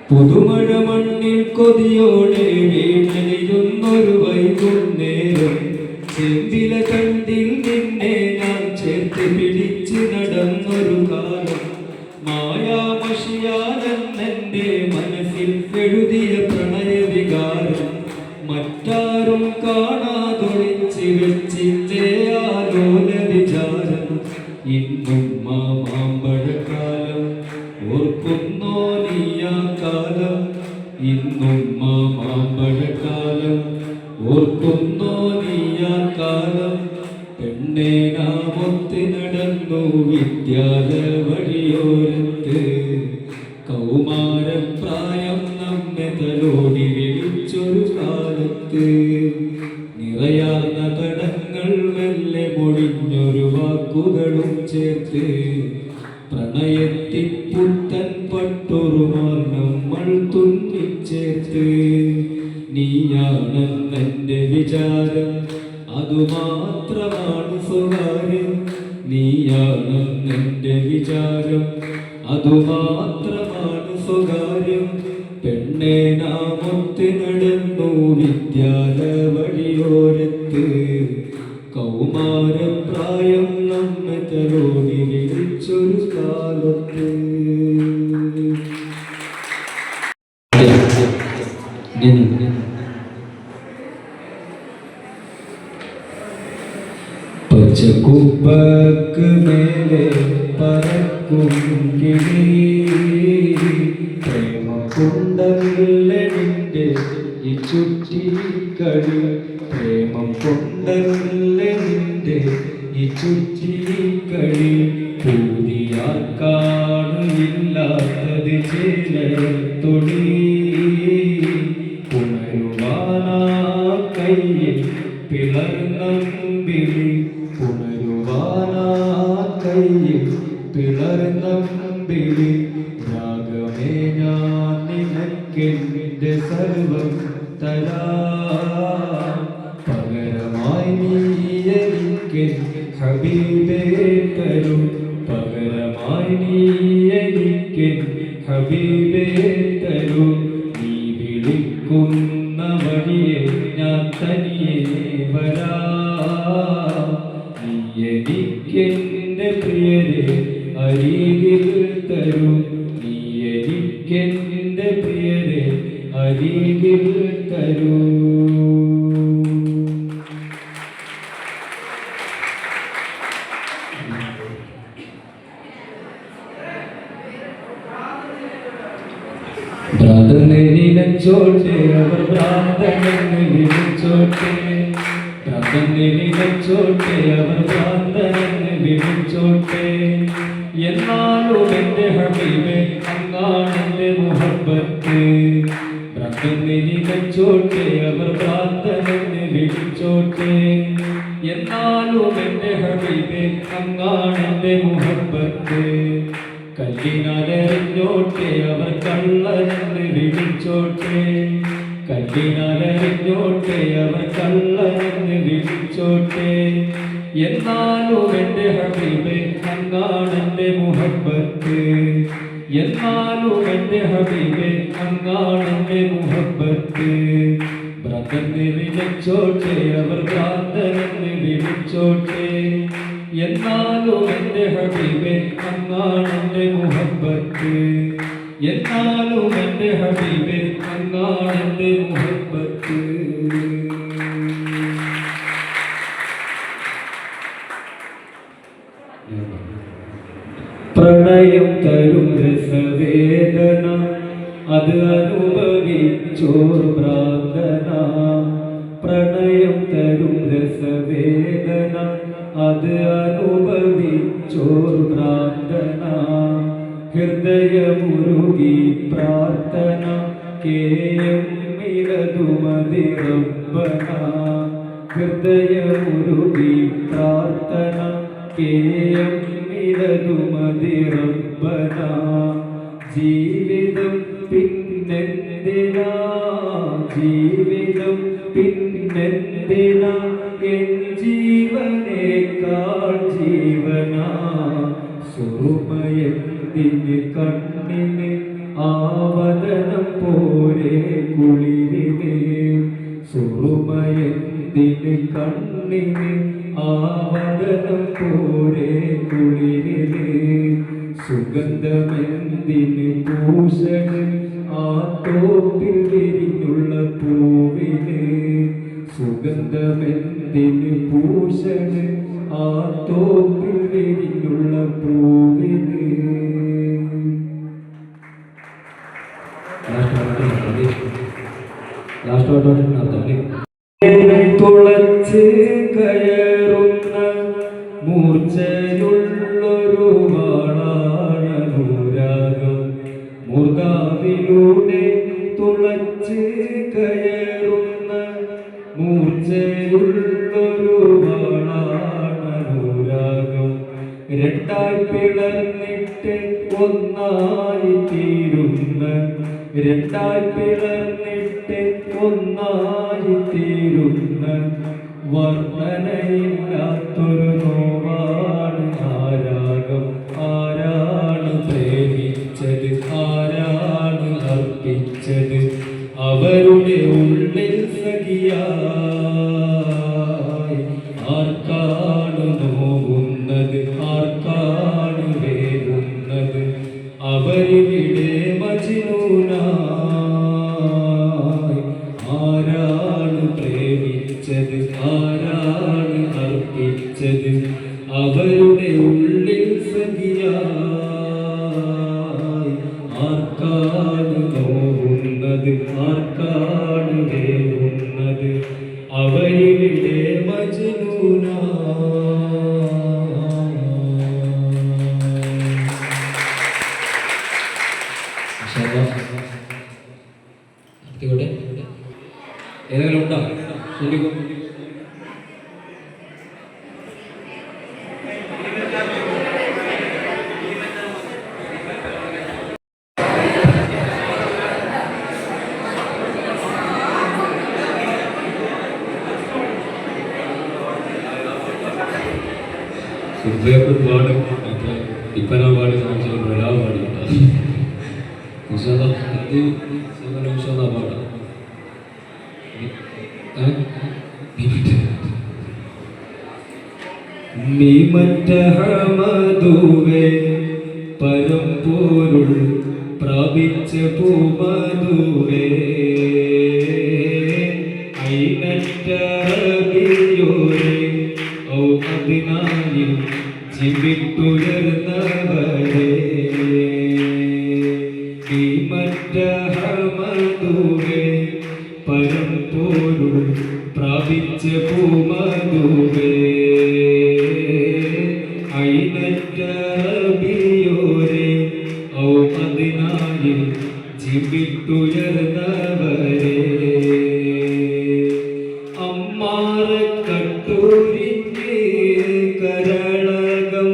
പുതുമഴ മണ്ണിൽ കൊതിയോടെ വീണലിരുന്നൊരു വൈകുന്നേരം, ചെമ്പില കണ്ടിൽ നിന്നെ ഞാൻ ചേർത്ത് പിടിച്ച് നടന്നൊരു കാലം. മായാമഷിയാലെന്നെ മനസ്സിൽ എഴുതിയ പ്രണയവികാരം, മറ്റാരും കാണാതൊളിച്ച് വെച്ചില്ലേ ആലോല വിചാരം. ഇന്നും മാമ്പഴക്കാലം ഓർക്കുന്നോ നീയാ കാലം, ഇന്നും മാമ്പഴക്കാലം ഓർക്കുന്നോ നീയാ കാലം. പെണ്ണേ നാമൊത്ത് നടന്നു വിദ്യാലയ വഴിയോരത്ത്, കൗമാരപ്രായം നമ്മെ തലോടി വിളിച്ചൊരു കാലത്ത്. നിറയാർന്ന തടങ്ങൾ മെല്ലെ മൊഴിഞ്ഞൊരു വാക്കുകളും ചേർത്ത്, പ്രണയത്തിൽ പുത്തൻ പട്ടൊരുമാൽ നമ്മൾ തുന്നിച്ചേർത്ത്. നീയാണെന്നെൻ്റെ വിചാരം, അതുമാത്രമാണ് സ്വകാര്യം. നീയാണെന്നെൻ്റെ വിചാരം, അതുമാത്രമാണ് സ്വകാര്യം. പെണ്ണേ നാമൊത്ത് നടന്നു വിദ്യാലയ വഴിയോരത്ത്, കൗമാരപ്രായം നമ്മെ തലോടി വിളിച്ചൊരു കാലത്ത്. പച്ചക്കുപ്പക്ക് മേലെ പറക്കും കിളി, പ്രേമക്കുണ്ടല്ലെനിന്റെ ഈ ചുറ്റിക്കളി. പ്രേമം കൊണ്ടല്ലെനിന്റെ ഈ ചുറ്റിക്കളി. പൂതിയാക്കാണില്ലാത്തത് ചേലത്തൊടി, പുണരുവാനാ കയ്യിൽ പിളർന്നമ്പിളി. പുണരുവാനാ കയ്യിൽ പിളർന്നമ്പിളി. രാഗമേ ഞാൻ നിനക്കെന്റെ സർവം തരാം, പകരമായി നീ എനിക്ക് ഹബീബേ തരൂ. പകരമായി നീ എനിക്കെൻ ഹബീബേ തരൂ. നീ വിളിക്കുന്ന വഴിയെ ഞാൻ തനിയെ വരാം. നീ എനിക്കെന്റെ പ്രിയരെ അരികിൽ തരൂ. നീ എനിക്കെന്റെ പ്രിയരെ അരികിൽ തരൂ. ഭ്രാന്തനെ നിലച്ചോട്ടെ അവർ ഭ്രാന്തനെന്ന് വിളിച്ചോട്ടെ. ഭ്രാന്തനെ നിലച്ചോട്ടെ അവർ ഭ്രാന്തനെന്ന് വിളിച്ചോട്ടെ. എന്നാലും എൻ്റെ ഹബീബേ അങ്ങാണെൻ്റെ മുഹബ്ബത്ത്. ഭ്രാന്തനെ നിലച്ചോട്ടെ അവർ ഭ്രാന്തനെന്ന് വിളിച്ചോട്ടെ. എന്നാലും എൻ്റെ ഹബീബേ അങ്ങാണെൻ്റെ മുഹബ്ബത്ത്. കല്ലിനാലെറിഞ്ഞോട്ടെ അവർ കള്ളനെന്ന് വിളിച്ചോട്ടെ. കല്ലിനാലെറിഞ്ഞോട്ടെ അവർ കള്ളനെന്ന് വിളിച്ചോട്ടെ. എന്നാലും എൻ്റെ ഹബീബേ അങ്ങാണെൻ്റെ മുഹബ്ബത്ത്. എന്നാലും എൻ്റെ ഹബീബേ അങ്ങാണെൻ്റെ മുഹബ്ബത്ത്. ഭ്രാന്തനെ വിളിച്ചോട്ടെ അവർ ഭ്രാന്തനെന്ന് വിളിച്ചോട്ടെ. എന്നാലും എൻ്റെ ഹബീബേ അങ്ങാണെൻ്റെ മുഹബ്ബത്ത്. എന്നാലും എൻ്റെ ഹബീബേ അങ്ങാണെൻ്റെ മുഹബ്ബത്ത്. പ്രണയം തരും രസവേദന അത് അനുഭവിച്ചോർ ഭ്രാന്തന. പ്രണയം തരും രസവേദന അത് അനുഭവിച്ചോർ ഭ്രാന്തന. ഹൃദയമുരുകി പ്രാർത്ഥന കേയം ഇടതുമതി റബ്ബന. ഹൃദയമുരുകി പ്രാർത്ഥന കേയം ഇടതുമതി റബ്ബന. ജീവിതം പിന്നെന്തിനാ ജീവിതം പിന്നെന്തിനാ എൻ ജീവനേക്കാൾ ജീവനാ. സുറുമയെന്തിന് കണ്ണിന് ആവതനം പോരെ കുളിരിന്. സുറുമയെന്തിന് കണ്ണിന് ആവതനം പോരെ കുളിരിന്. സുഗന്ധമെന്തിന് പൂഷണ് ആ തോപ്പിൽ വിരിഞ്ഞുള്ള പൂവിന്. സുഗന്ധമെന്തിന് പൂഷണ് ആ തോപ്പിൽ വിരിഞ്ഞുള്ള പൂവിന്. തുളച്ച് കയറുന്ന മൂർച്ചയുള്ളൊരു വാളാണ് അനുരാഗം. മൂർധാവിലൂടെ തുളച്ച് കയറുന്ന മൂർച്ചയുള്ളൊരു വാളാണ് അനുരാഗം. രണ്ടായി പിളർന്നിട്ട് ഒന്നായി തീരുന്ന. രണ്ടായി പിളർന്നിട്ട് ഒന്നായി തീരുന്ന വർണ്ണനയില്ലാത്തൊരു നോവാണ് ആരാഗം. ആരാണ് പ്രേമിച്ചത് ആരാണ് അർപ്പിച്ചത് അവരുടെ ഉള്ളിൽ സഖിയായി. ആർക്കാണ് നോവുന്നത് ആർക്കാണ് വേദുന്നത് അവരിവിടെ മജ്നൂനായി. ആരാണ് പ്രേമിച്ചത് ആരാണ് അർപ്പിച്ചത് അവരുടെ ഉള്ളിൽ സഖിയായി. ആർക്കാണ് നോവുന്നത് ആർക്കാണ് വേദുന്നത് അവരിവിടെ മജ്നൂനായി. ഏതെങ്കിലും ഉണ്ടോ? ഒരുപാട് ഇപ്പന ഒരുപാട് കാണിച്ചിട്ടുണ്ട്. എല്ലാ അത് സുഖനിമിഷം പാടാം. നീ മറ്റഹമദുവേ പരമ്പൊരുൾ പ്രാപിച്ച പൂമധുവേ ഐനറ്ററിയോരേ ഔ അതിനായി ജീവിട്ടുയർന്നവരേ നീ മറ്റഹമദുവേ പരമ്പൊരുൾ പ്രാപിച്ച പൂമധുവേ ഐനറ്ററിയോരേ ഔ അതിനായി ജീവിട്ടുയർന്നവരേ അമ്മാറക്കട്ടൂരിഞ്ഞ് കരളകം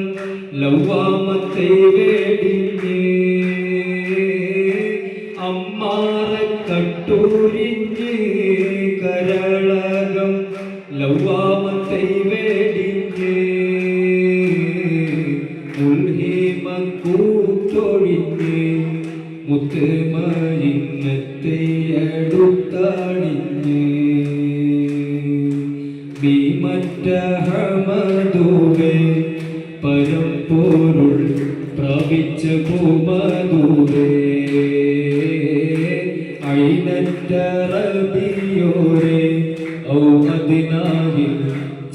ലൗവാമത്തെ വേടിഞ്ഞ് അമ്മാറക്കട്ടൂരിഞ്ഞ് കരളകം ലൗവാമത്തെ വേടിഞ്ഞ് മുൽഹിമക്കൂത്തൊഴിഞ്ഞ് മുത്തുമയിന്നത്തെ അടുത്താണിഞ്ഞ് ഭീമറ്റഹമദുവേ പരമ്പൊരുൾ പ്രാപിച്ച പൂമധുവേ ഐനറ്ററിയോരേ ഔ അതിനായി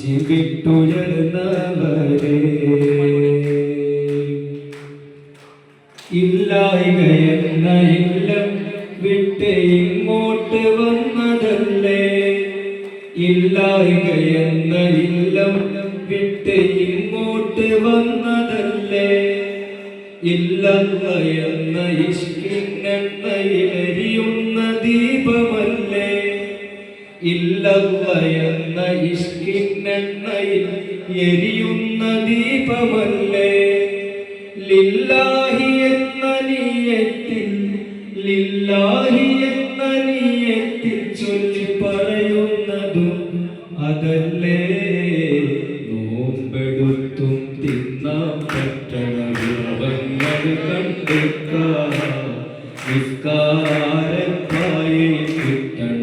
ജീവിട്ടുയർന്നവരേ ഇല്ലായ്കയെന്ന ഇല്ലം വിട്ട് ഇങ്ങോട്ട് വന്നതല്ലേ ഇല്ലായ്കയെന്ന ഇല്ലം വിട്ട് ഇങ്ങോട്ട് വന്നതല്ലേ ഇല്ലല്ല എന്ന ഇഷ്കിന്നെണ്ണയിലെരിയുന്ന ദീപമല്ലേ ഇല്ലല്ല എന്ന ഇഷ്കിന്നെണ്ണയിൽ എരിയുന്ന ദീപമല്ലേ ലില്ലാഹി എന്ന നിയത്തിൽ ലില്ലാഹി എന്ന നിയത്തിൽ ചൊല്ലി പറയുന്നതും അതല്ലേ നോമ്പെടുത്തും തിന്നാൻ പറ്റണ വിഭവങ്ങൾ നിസ്കാരപ്പായി കിട്ടണ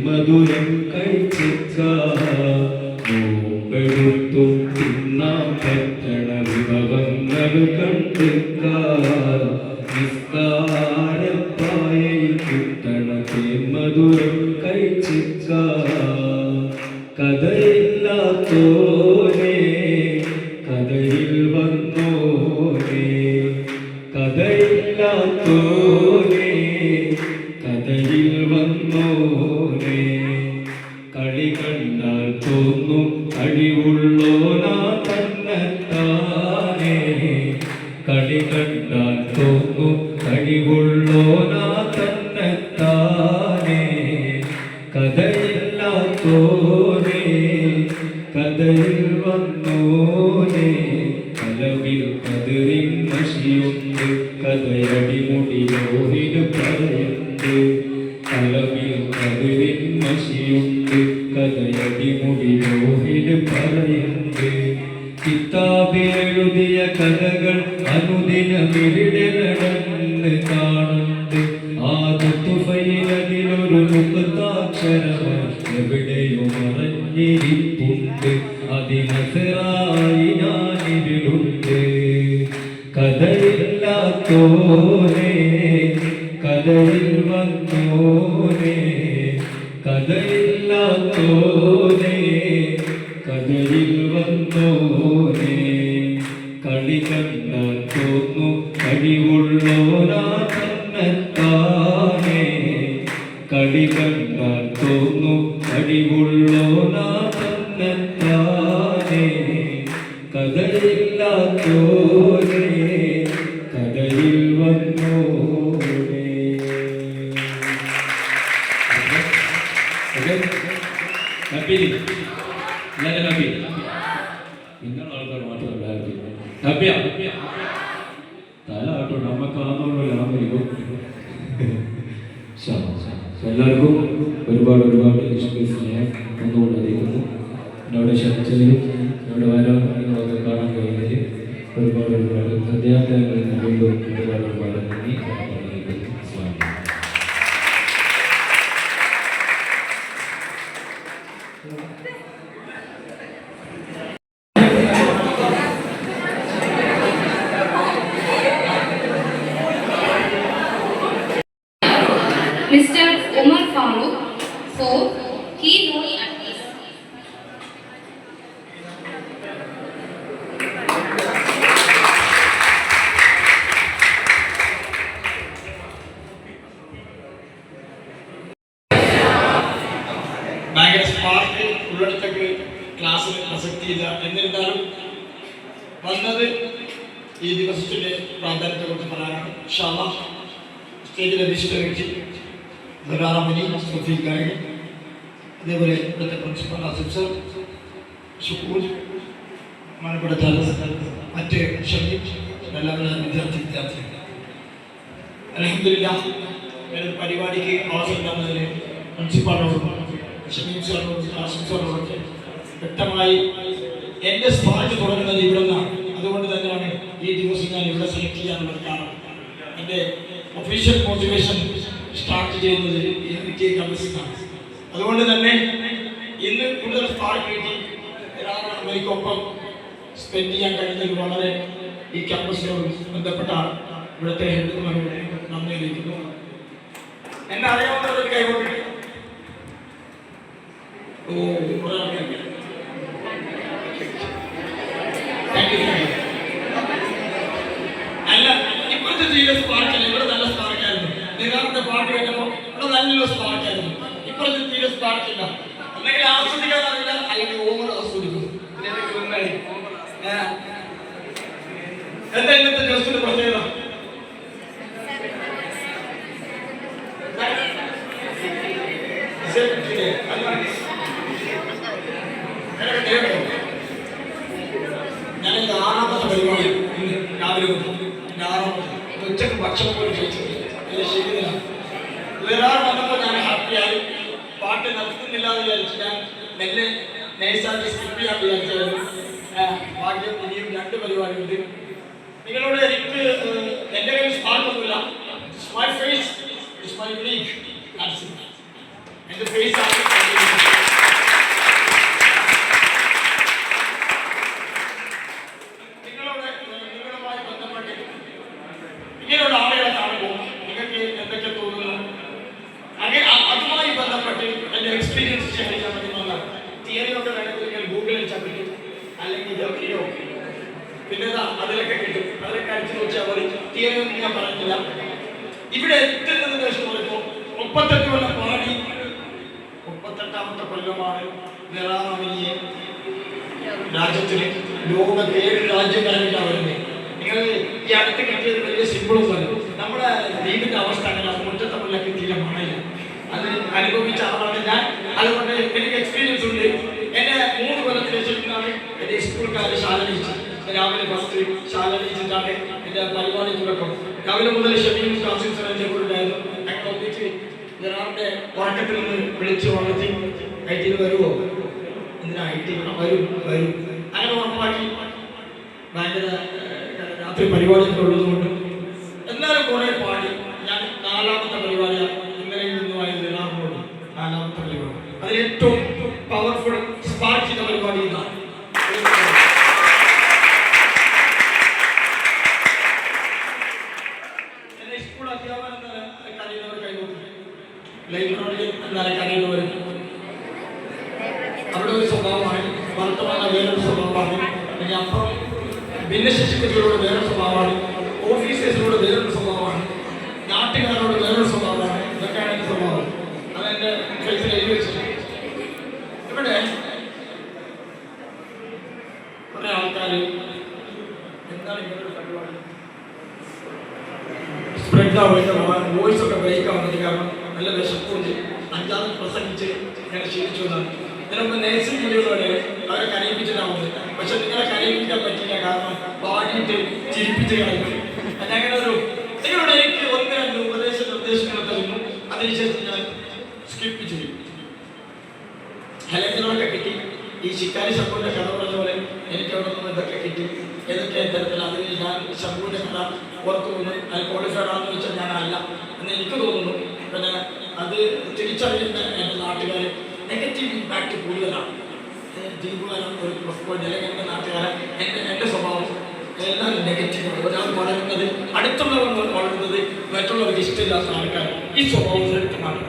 മധുരം കഴിച്ച നോമ്പെടുത്തും തിന്നാൻ പറ്റണ വിഭവങ്ങൾ നിസ്കാരപ്പായി കിട്ടണ മധുരം കഴിച്ച കഥയില്ലാത്തോനെ കഥയിൽ വന്നോനെ കഥയില്ലാത്തോനെ കഥയിൽ വന്നോനെ കളി കണ്ടാൽ തോന്നും കഴിവുള്ളോനാ തന്നെത്താനെ കളി കണ്ടാൽ തോന്നും കഴിവുള്ളോനാ തന്നെത്താനെ കഥയില്ലാത്തോനെ കഥയിൽ വന്നോനെ കലവിൽ കതിരിൻ മഷിയുണ്ട് കഥയടിമുടി ലോഹിന് പറയുണ്ട് കലവിൽ കതിരിൻ മഷിയുണ്ട് കഥയടിമുടി ലോഹിന് പറയുണ്ട് കിതാബിലെഴുതിയ കഥകൾ അനുദിനമിവിടെ നടന്ന് കാണുന്നുണ്ട് ആദത്തുഫയിലൊരു മുഖത്താക്ഷരമായി എവിടെയോ മറഞ്ഞിരിപ്പുണ്ട് അതിനസറായി ഞാനിതിലുണ്ട് കഥയില്ലാത്തോനെ കഥയിൽ വന്നോനെ കഥയില്ലാത്തോനെ കഥയിൽ വന്നോനെ കളി കണ്ടാൽ തോന്നു കഴിവുള്ളോനാ തന്നെത്താനെ കളി കണ്ടാൽ തോന്നു കഴിവുള്ളോനാ തന്നെത്താനെ കഥയില്ലാത്തോനെ കഥയിൽ വന്നോനെ. ഹാപ്പി എല്ലാവരും ഹാപ്പി നിങ്ങൾ ആൾക്കാർ മാത്രമല്ല ഹാപ്പി ഹാപ്പിയാ തല ആട്ടോ നമുക്കാണെന്നുള്ള ലാഭം എല്ലാവർക്കും ഒരുപാട് ഒരുപാട് സ്നേഹം ഒന്നുകൊണ്ട് അറിയിക്കുന്നു. എന്നോട് ക്ഷമിച്ചതിലും എന്നോട് വരാനൊക്കെ കാണാൻ കഴിയുന്നതിൽ ഒരുപാട് ഒരുപാട് അധ്യാപകങ്ങളിൽ വീണ്ടും ഒരുപാട് ഒരുപാട് നന്ദി അറിയിക്കുന്നു. ഉള്ളിടത്തൊക്കെ ക്ലാസ്സിൽ പ്രസക്തിയില്ല. എന്നിരുന്നാലും വന്നത് ഈ ദിവസത്തിൻ്റെ പ്രാധാന്യത്തെക്കുറിച്ച് പറയാനാണ്. ഇൻഷാ അല്ലാഹ് സ്റ്റേജിൽ അധിഷ്ഠിത വ്യക്തി ധനാറാമനി സുഫീഖായി, അതേപോലെ ഇവിടുത്തെ പ്രിൻസിപ്പൽ ആസിഫ് സർ, ഷുക്കൂർ, മാനപ്പെട്ട മറ്റ് ഷമീം, എല്ലാവരും വിദ്യാർത്ഥികൾ. അൽഹംദുലില്ലാഹ് ഒരു പരിപാടിക്ക് അവസരം തന്നതിന് പ്രിൻസിപ്പാളിനോടും ഷമീം സാറിനോടും ആസിഫ് സാറിനോടൊക്കെ വ്യക്തമായി എൻ്റെ സ്പാർക്ക് തുടങ്ങുന്നത് ഇവിടെ നിന്നാണ്. അതുകൊണ്ട് തന്നെയാണ് ഈ ദിവസം ഞാൻ ഇവിടെ സെലക്ട് ചെയ്യാനുള്ള കാരണം. എൻ്റെ ഒഫീഷ്യൽ മോട്ടിവേഷൻ സ്റ്റാർട്ട് ചെയ്യുന്നത് ഈ കമ്പസിനാണ്. അതുകൊണ്ട് തന്നെ ഇന്ന് കൂടുതൽ സ്പാർക്ക് കിട്ടി എനിക്കൊപ്പം സ്പെൻഡ് ചെയ്യാൻ കഴിഞ്ഞതിൽ വളരെ ഈ ക്യാമ്പസിനോട് ബന്ധപ്പെട്ട ഇവിടുത്തെ ഹെഡുമാരോട് നന്ദി അറിയിക്കുന്നു. എന്നെ അറിയാവുന്നവർ കൈകൊണ്ട് അല്ല, ഇപ്പോഴത്തെ ചെയ്ത സ്പാർക്കല്ല, ഇവിടെ നല്ല സ്പാർക്കായിരുന്നു. നിങ്ങളുടെ പാട്ട് കേട്ടപ്പോൾ ഇവിടെ നല്ലൊരു സ്പാർക്കായിരുന്നു. ഇപ്പോഴത്തെ തീരെ സ്പാർക്കില്ല. അല്ലെങ്കിൽ ആസ്വദിക്കാറില്ല, അല്ലെങ്കിൽ ഓവർ ആസ്വദിക്കുന്നു. എന്താ ഇന്നത്തെ ദിവസത്തിന്റെ പ്രത്യേകത? ഞാനിത് 6ാമത്തെ പരിപാടി രാവിലെ ഉച്ചക്ക് ഭക്ഷണം പോലും ചോദിച്ചു ശരിയില്ല. വേറെ വന്നപ്പോൾ ഞാൻ ഹാപ്പിയായി. പാട്ട് നിർത്തുന്നില്ല എന്ന് വിചാരിച്ചു. ഞാൻ മെല്ലെ നൈസാക്കി സ്കിപ്പ് ചെയ്യാൻ വിചാരിച്ചായിരുന്നു. ഭാഗ്യം ഇനിയും 2 പരിപാടിയുണ്ട്. നിങ്ങളോട് എനിക്ക് എൻ്റെ കയ്യിൽ സ്മാർട്ടൊന്നുമില്ല. My face is my unique. എൻ്റെ ഫേസ് ആണ്. നിങ്ങളുമായി ബന്ധപ്പെട്ട് ഇങ്ങനെയുള്ള ആളുകളെ കാണുമ്പോൾ നിങ്ങൾക്ക് എന്തൊക്കെ തോന്നുന്നു? അങ്ങനെ അതുമായി ബന്ധപ്പെട്ട് എൻ്റെ എക്സ്പീരിയൻസ് ഷെയർ ചെയ്യാൻ പറ്റുന്ന തിയറിയൊക്കെ വേണമെങ്കിൽ ഗൂഗിളിൽ ചപ്പിക്കും, അല്ലെങ്കിൽ വീഡിയോ പിന്നെ അതിലൊക്കെ കിട്ടും. അതിലൊക്കെ അടിച്ചു നോക്കിയാൽ മതി. തിയറിയൊന്നും ഞാൻ പറഞ്ഞില്ല. ഇവിടെ എത്തുന്നതിന് ശേഷം പറയുമ്പോൾ 38 കൊല്ലം പാടി 38ാമത്തെ കൊല്ലമാണ് ധനാറാമനിയെ രാജ്യത്തിന് ലോകത്തെ 7 രാജ്യങ്ങളിലാണ് വരുന്നത്. നിങ്ങൾ ഈ അടുത്ത് കിട്ടിയത് വലിയ സിമ്പിളൊന്നുമല്ല. നമ്മുടെ ദ്വീപിന്റെ അവസ്ഥ അങ്ങനെ മുറ്റത്തെ മുല്ലൊക്കെ തീരെ മണയില്ല. അത് അനുഭവിച്ച ആളാണ് ഞാൻ. അതുകൊണ്ട് എനിക്ക് എക്സ്പീരിയൻസ് ഉണ്ട്. എന്നെ 3 കൊല്ലത്തിന് ശേഷമാണ് എൻ്റെ സ്കൂൾക്കാർ ശാലനിച്ച് രാവിലെ ഫസ്റ്റ് ശാലനിച്ചിട്ടാണ് എൻ്റെ പരിപാടി തുടക്കം. രാവിലെ മുതൽ ഷമീം ആസിഫ് സാർ എൻ്റെ കൂടെ ഉണ്ടായിരുന്നു. ഞങ്ങൾ ഒന്നിച്ച് ജനാറിൻ്റെ ഉറക്കത്തിൽ നിന്ന് വിളിച്ച് വളർത്തി ഐ ടിയിൽ വരുമോ, എന്തിനാ ഐ ടി വരും അങ്ങനെ ഉറപ്പാക്കി. ഭയങ്കര രാത്രി പരിപാടിയൊക്കെ ഉള്ളതുകൊണ്ട് എന്നാലും കുറെ പാടി. ഞാൻ 4ാമത്തെ പരിപാടിയാണ് ഇന്നലെ നിന്നുമായി ജനാറിനോട് 4ാമത്തെ പരിപാടി. അതിൽ ഏറ്റവും പവർഫുൾ സ്പാർക്ക് ചെയ്ത പരിപാടി ഇതാണ്. എന്നെ സ്കൂൾ അധ്യാപനം കഴിയുന്നവർ കൈകൊണ്ടു. ലൈബ്രറിയിൽ എന്നാലും കഴിയുന്നവർ അവിടെ ഒരു സ്വഭാവമാണ്. വർത്തമാന വേറൊരു സ്വഭാവമാണ്. പിന്നെ അപ്പുറം ഭിന്നശേഷിക്കാരോട് വേറൊരു സ്വഭാവമാണ്. ഓഫീസേഴ്സിനോട് വേറൊരു സ്വഭാവമാണ്. നാട്ടുകാരോട് വേറൊരു സ്വഭാവമാണ്. ഇതൊക്കെയാണ് എൻ്റെ സ്വഭാവം. അതെൻ്റെ ഫേസിൽ എഴുതി വെച്ചിട്ടുണ്ട്. ഇവിടെ കുറെ ആൾക്കാർ എന്താണ് ഇങ്ങനൊരു പരിപാടി സ്പ്രെഡ് ആവുന്ന വോയിസ് ഒക്കെ ബ്രേക്ക് ആവുന്നത് കാരണം നല്ല വിശപ്പുണ്ട്. 5-6 പ്രസംഗിച്ച് ഞാൻ ശീലിച്ചു എന്നാണ്. ഇതിനൊപ്പം നേഴ്സിംഗ് ജോലികളോടെ അവരെ കരയിപ്പിച്ചിട്ടാവുന്നത്. പക്ഷെ നിങ്ങളെ കരയിപ്പിക്കാൻ പറ്റില്ല. കാരണം പാടിയിട്ട് ചിരിപ്പിച്ച് കളയുന്നു. അങ്ങനെ നിങ്ങളോട് എനിക്ക് 1-2 നിർദ്ദേശങ്ങൾ തരുന്നു. അതിനുശേഷം ഞാൻ സ്കിപ്പ് ചെയ്യും. ഹെലങ്ങളൊക്കെ കിട്ടി. ഈ ശിക്കാരി ശംഭുവിൻ്റെ കഥ പറഞ്ഞ പോലെ എനിക്ക് അവിടെ നിന്ന് ഇതൊക്കെ കിട്ടി. ഏതൊക്കെ തരത്തിൽ അതിൽ ഞാൻ ശംഭുവിൻ്റെ കഥ ഓർത്തു പോകുന്നു. അത് ക്വാളിഫൈഡ് ആണെന്ന് വെച്ചാൽ ഞാനല്ല എന്ന് എനിക്ക് തോന്നുന്നു. പിന്നെ അത് തിരിച്ചറിയുന്ന എൻ്റെ നാട്ടുകാർ നെഗറ്റീവ് ഇമ്പാക്റ്റ് കൂടുതലാണ്. ദ്വീപുകാരാണ് ഒരു പ്ലസ് പോയിന്റ്. അല്ലെങ്കിൽ എൻ്റെ നാട്ടുകാരൻ എൻ്റെ സ്വഭാവം എല്ലാവരും നെഗറ്റീവാണ്. ഒരാൾ വളരുന്നത് അടുത്തുള്ളവർ വളരുന്നത് മറ്റുള്ളവർക്ക് ഇഷ്ടമില്ലാത്ത ആൾക്കാർ ഈ സ്വഭാവം എടുത്തുമാണ്.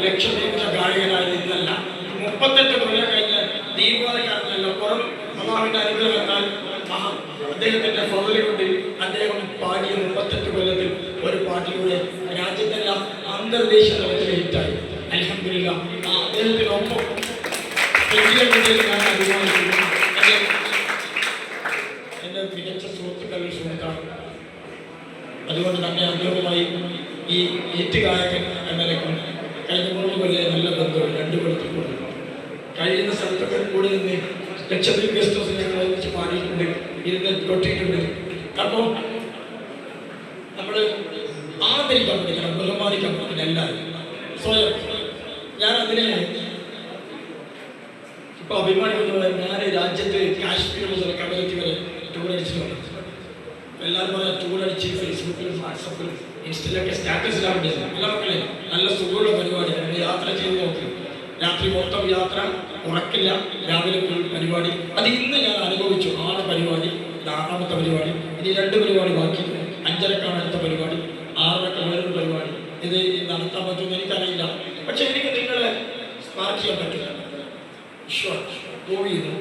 ലക്ഷദ്വീപിലെ ഗായകനായ ഇന്നല്ല 38 കൊല്ലം കഴിഞ്ഞ് ദീപാവലിക്കാരനല്ല പുറം അള്ളാഹുവിന്റെ അനുഗ്രഹത്താൽ അദ്ദേഹത്തിന്റെ ഫضل കൊണ്ട് അദ്ദേഹം പാടിയ 38 കൊല്ലത്തിൽ ഒരു പാട്ടിലൂടെ രാജ്യത്തെല്ലാം അന്തർദേശീയ തലത്തിൽ ഹിറ്റായി. അൽഹംദുലില്ലാഹ്. അദ്ദേഹത്തിനൊപ്പം എങ്കിലും ഞാൻ അഭിമാനിക്കുന്നു. എൻ്റെ മികച്ച സുഹൃത്തുക്കളിൽ സുഹൃത്താണ്. അതുകൊണ്ട് തന്നെ അദ്ദേഹവുമായി ഈ ഏറ്റുഗായകൻ എന്ന നിലയ്ക്കും കഴിഞ്ഞ 3 കൊല്ലം നല്ല ബന്ധവും 2 കൊല്ലത്തിൽ കൂടുതൽ കഴിയുന്ന സ്ഥലത്തൊക്കെ കൂടെ നിന്ന് ലക്ഷദ്വീപ് ഗസ്റ്റ് ഹൗസിൽ ഞങ്ങൾ ഒരുമിച്ച് പാടിയിട്ടുണ്ട്, ഇരുന്ന് കൊട്ടിയിട്ടുണ്ട്. അപ്പോൾ നമ്മൾ ആദരിക്കാൻ പഠിക്കണം, ബഹുമാനിക്കാൻ പഠിക്കണം എല്ലാവരും സ്വയം. ഞാൻ അതിനെ ഇപ്പോൾ അഭിമാനിക്കുന്നത് ഞാൻ രാജ്യത്ത് കാശ്മീർ മുതൽ കടലെത്തി വരെ ടൂർ അടിച്ചു വന്നു. എല്ലാവരും പറയാം ടൂർ അടിച്ച് ഫേസ്ബുക്കിലും വാട്സപ്പിലും ഇൻസ്റ്റയിലൊക്കെ സ്റ്റാറ്റസിലാണ്. എല്ലാ മക്കളെ നല്ല സുഖമുള്ള പരിപാടി. നമ്മൾ യാത്ര ചെയ്ത് നോക്കി, രാത്രി മൊത്തം യാത്ര, ഉറക്കില്ല, രാവിലെ പരിപാടി. അത് ഇന്ന് ഞാൻ അനുഭവിച്ചു. 6 പരിപാടി, 6ാമത്തെ പരിപാടി, ഇനി 2 പരിപാടി ബാക്കി. 5:30 അടുത്ത പരിപാടി, 6:30 വേറൊരു പരിപാടി. ഇത് നടത്താൻ പറ്റുമെന്ന് എനിക്കറിയില്ല, പക്ഷെ എനിക്ക് നിങ്ങളെ സ്പാർക്ക് ചെയ്യാൻ പറ്റില്ല. മൂവ് ചെയ്തു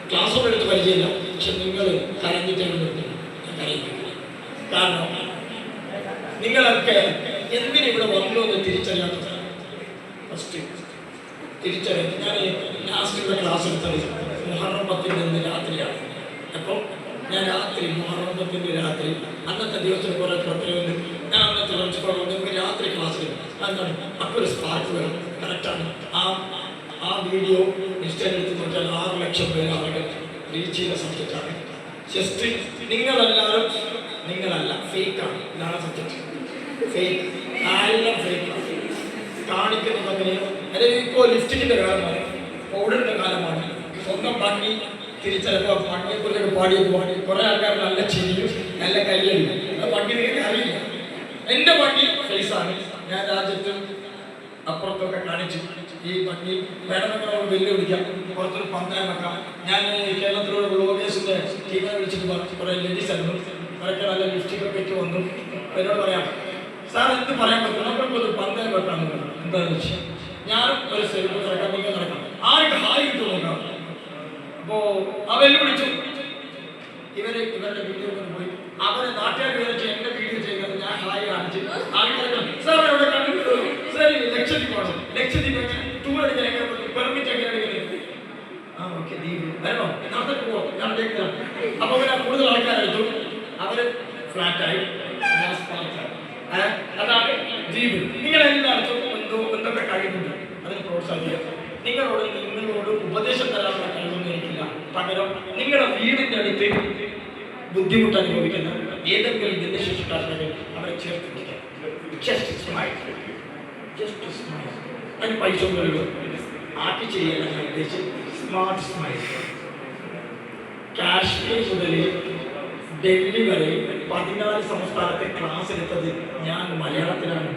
ക്ലാസ്സൊന്നും എടുത്ത് പരിചയമില്ല, പക്ഷെ നിങ്ങൾ കരഞ്ഞിട്ടാണ് നിർത്തുന്നത്. കാരണം നിങ്ങളൊക്കെ എന്തിനിവിടെ വന്നു എന്ന് തിരിച്ചറിയാത്തത് ഫസ്റ്റ് തിരിച്ചറിയാം. ഞാൻ ലാസ്റ്റിലുള്ള ക്ലാസ് എടുത്തത് മുഹറം 10 രാത്രിയാണ്. അപ്പോൾ ഞാൻ രാത്രി മുഹറം 10 രാത്രി അന്നത്തെ ദിവസത്തിൽ കുറേ പ്രത്യേകത. ഞാൻ അന്നത്തെ ലഞ്ച് നമുക്ക് രാത്രി ക്ലാസ്സിൽ എന്താണ് അപ്പോൾ ഒരു സ്പാർക്ക് വരും. കറക്റ്റാണ്. ആ വീഡിയോ ഇൻസ്റ്റയിൽ എടുത്ത് നോക്കിയാൽ 6 ലക്ഷം പേര് ആളുകൾ റീച്ച് ചെയ്ത സബ്ജക്റ്റാണ്. ജസ്റ്റ് നിങ്ങളെല്ലാവരും നിങ്ങളല്ല, ഫേക്കാണ്. ഇതാണ് സബ്ജക്റ്റ്. ഫേക്ക്, എല്ലാം ഫേക്കാണ്. കാണിക്കുന്നത് അങ്ങനെ. അതായത് ഇപ്പോൾ ലിഫ്റ്റിക്കിൻ്റെ കാലമാണ്, പൗഡറിൻ്റെ കാലമാണ്. സ്വന്തം ഭംഗി തിരിച്ചറിയപ്പോൾ ഭംഗിയെക്കുറിച്ചൊക്കെ പാടി കുറേ ആൾക്കാർ നല്ല ചിരിയും നല്ല കയ്യടിയും. അത് ഭംഗി നിങ്ങൾക്ക് അറിയില്ല. എൻ്റെ ഭംഗി ഫേസാണ്. ഞാൻ രാജ്യത്ത് അപ്പുറത്തൊക്കെ കാണിച്ചു ഈ ഭംഗി വേണമെങ്കിൽ നമുക്ക് വെല്ലുവിളിക്കാം, പുറത്തൊരു പന്തയം വെക്കാം. ഞാൻ കേരളത്തിലുള്ള വ്ളോഗേഴ്സിൻ്റെ ടീമിനെ വിളിച്ചിട്ട് കുറേ ലേഡീസ് ആയിരുന്നു, അവരൊക്കെ നല്ല ലിഫ്റ്റിക്കൊക്കെ ഇട്ട് വന്നു. എന്നോട് പറയാം, സാർ എന്ത് പറയാൻ പറ്റും, നമുക്കൊരു പന്തയം വെക്കാമെന്ന് പറഞ്ഞു. എന്താണെന്ന് വെച്ചാൽ ഞാനും ഒരു സെൽഫ് നടക്കാം, നിങ്ങൾ നടക്കാം, ആർക്ക് ഹായ് ഇട്ട് നോക്കാം. അപ്പോൾ ആ വെല്ലുവിളിച്ചു. ഇവരുടെ വീഡിയോ കൊണ്ട് പോയി അവരെ നാട്ടുകാർ വിചാരിച്ച് എൻ്റെ വീഡിയോ ചെയ്യുന്നത് ഞാൻ ഹായ് കാണിച്ച് ആൾക്കാരെ സാർ എവിടെ കണ്ടിട്ടുള്ളൂ. ശരി, ലക്ഷദ്വീപ് ആണ്. ലക്ഷദ്വീപ് ടൂർ അടിക്കാൻ പെർമിറ്റ് ഒക്കെ ഓക്കെ ദ്വീപ് വരണോ നടത്തിട്ട് പോവാം, ഞാൻ കേൾക്കാം. അപ്പോൾ പിന്നെ കൂടുതൽ ആൾക്കാരെടുത്തു. അവർ ഫ്ലാറ്റായി, അതാണ് ദ്വീപ്. നിങ്ങളെല്ലായിടത്തും എന്തൊക്കെ കഴിവുണ്ട് അതിന് പ്രോത്സാഹിക്കുക. നിങ്ങളോട് ഉപദേശം തരാനുള്ള കഴിവൊന്നും എനിക്കില്ല. പകരം നിങ്ങളുടെ വീടിൻ്റെ അടുത്ത് ബുദ്ധിമുട്ട് അനുഭവിക്കുന്ന ഏതെങ്കിലും ഭിന്നശേഷിക്കാരുടെ അവരെ ചേർത്ത് പിടിക്കാം. അതിന് പൈസ ഒന്നും ആക്കി ചെയ്യാൻ ഉദ്ദേശിച്ച് സ്മാർട്ട് സ്മൈൽ. കാശ്മീർ മുതൽ ഡൽഹി വരെ 14 സംസ്ഥാനത്തെ ക്ലാസ് എടുത്തത് ഞാൻ മലയാളത്തിലാണ്.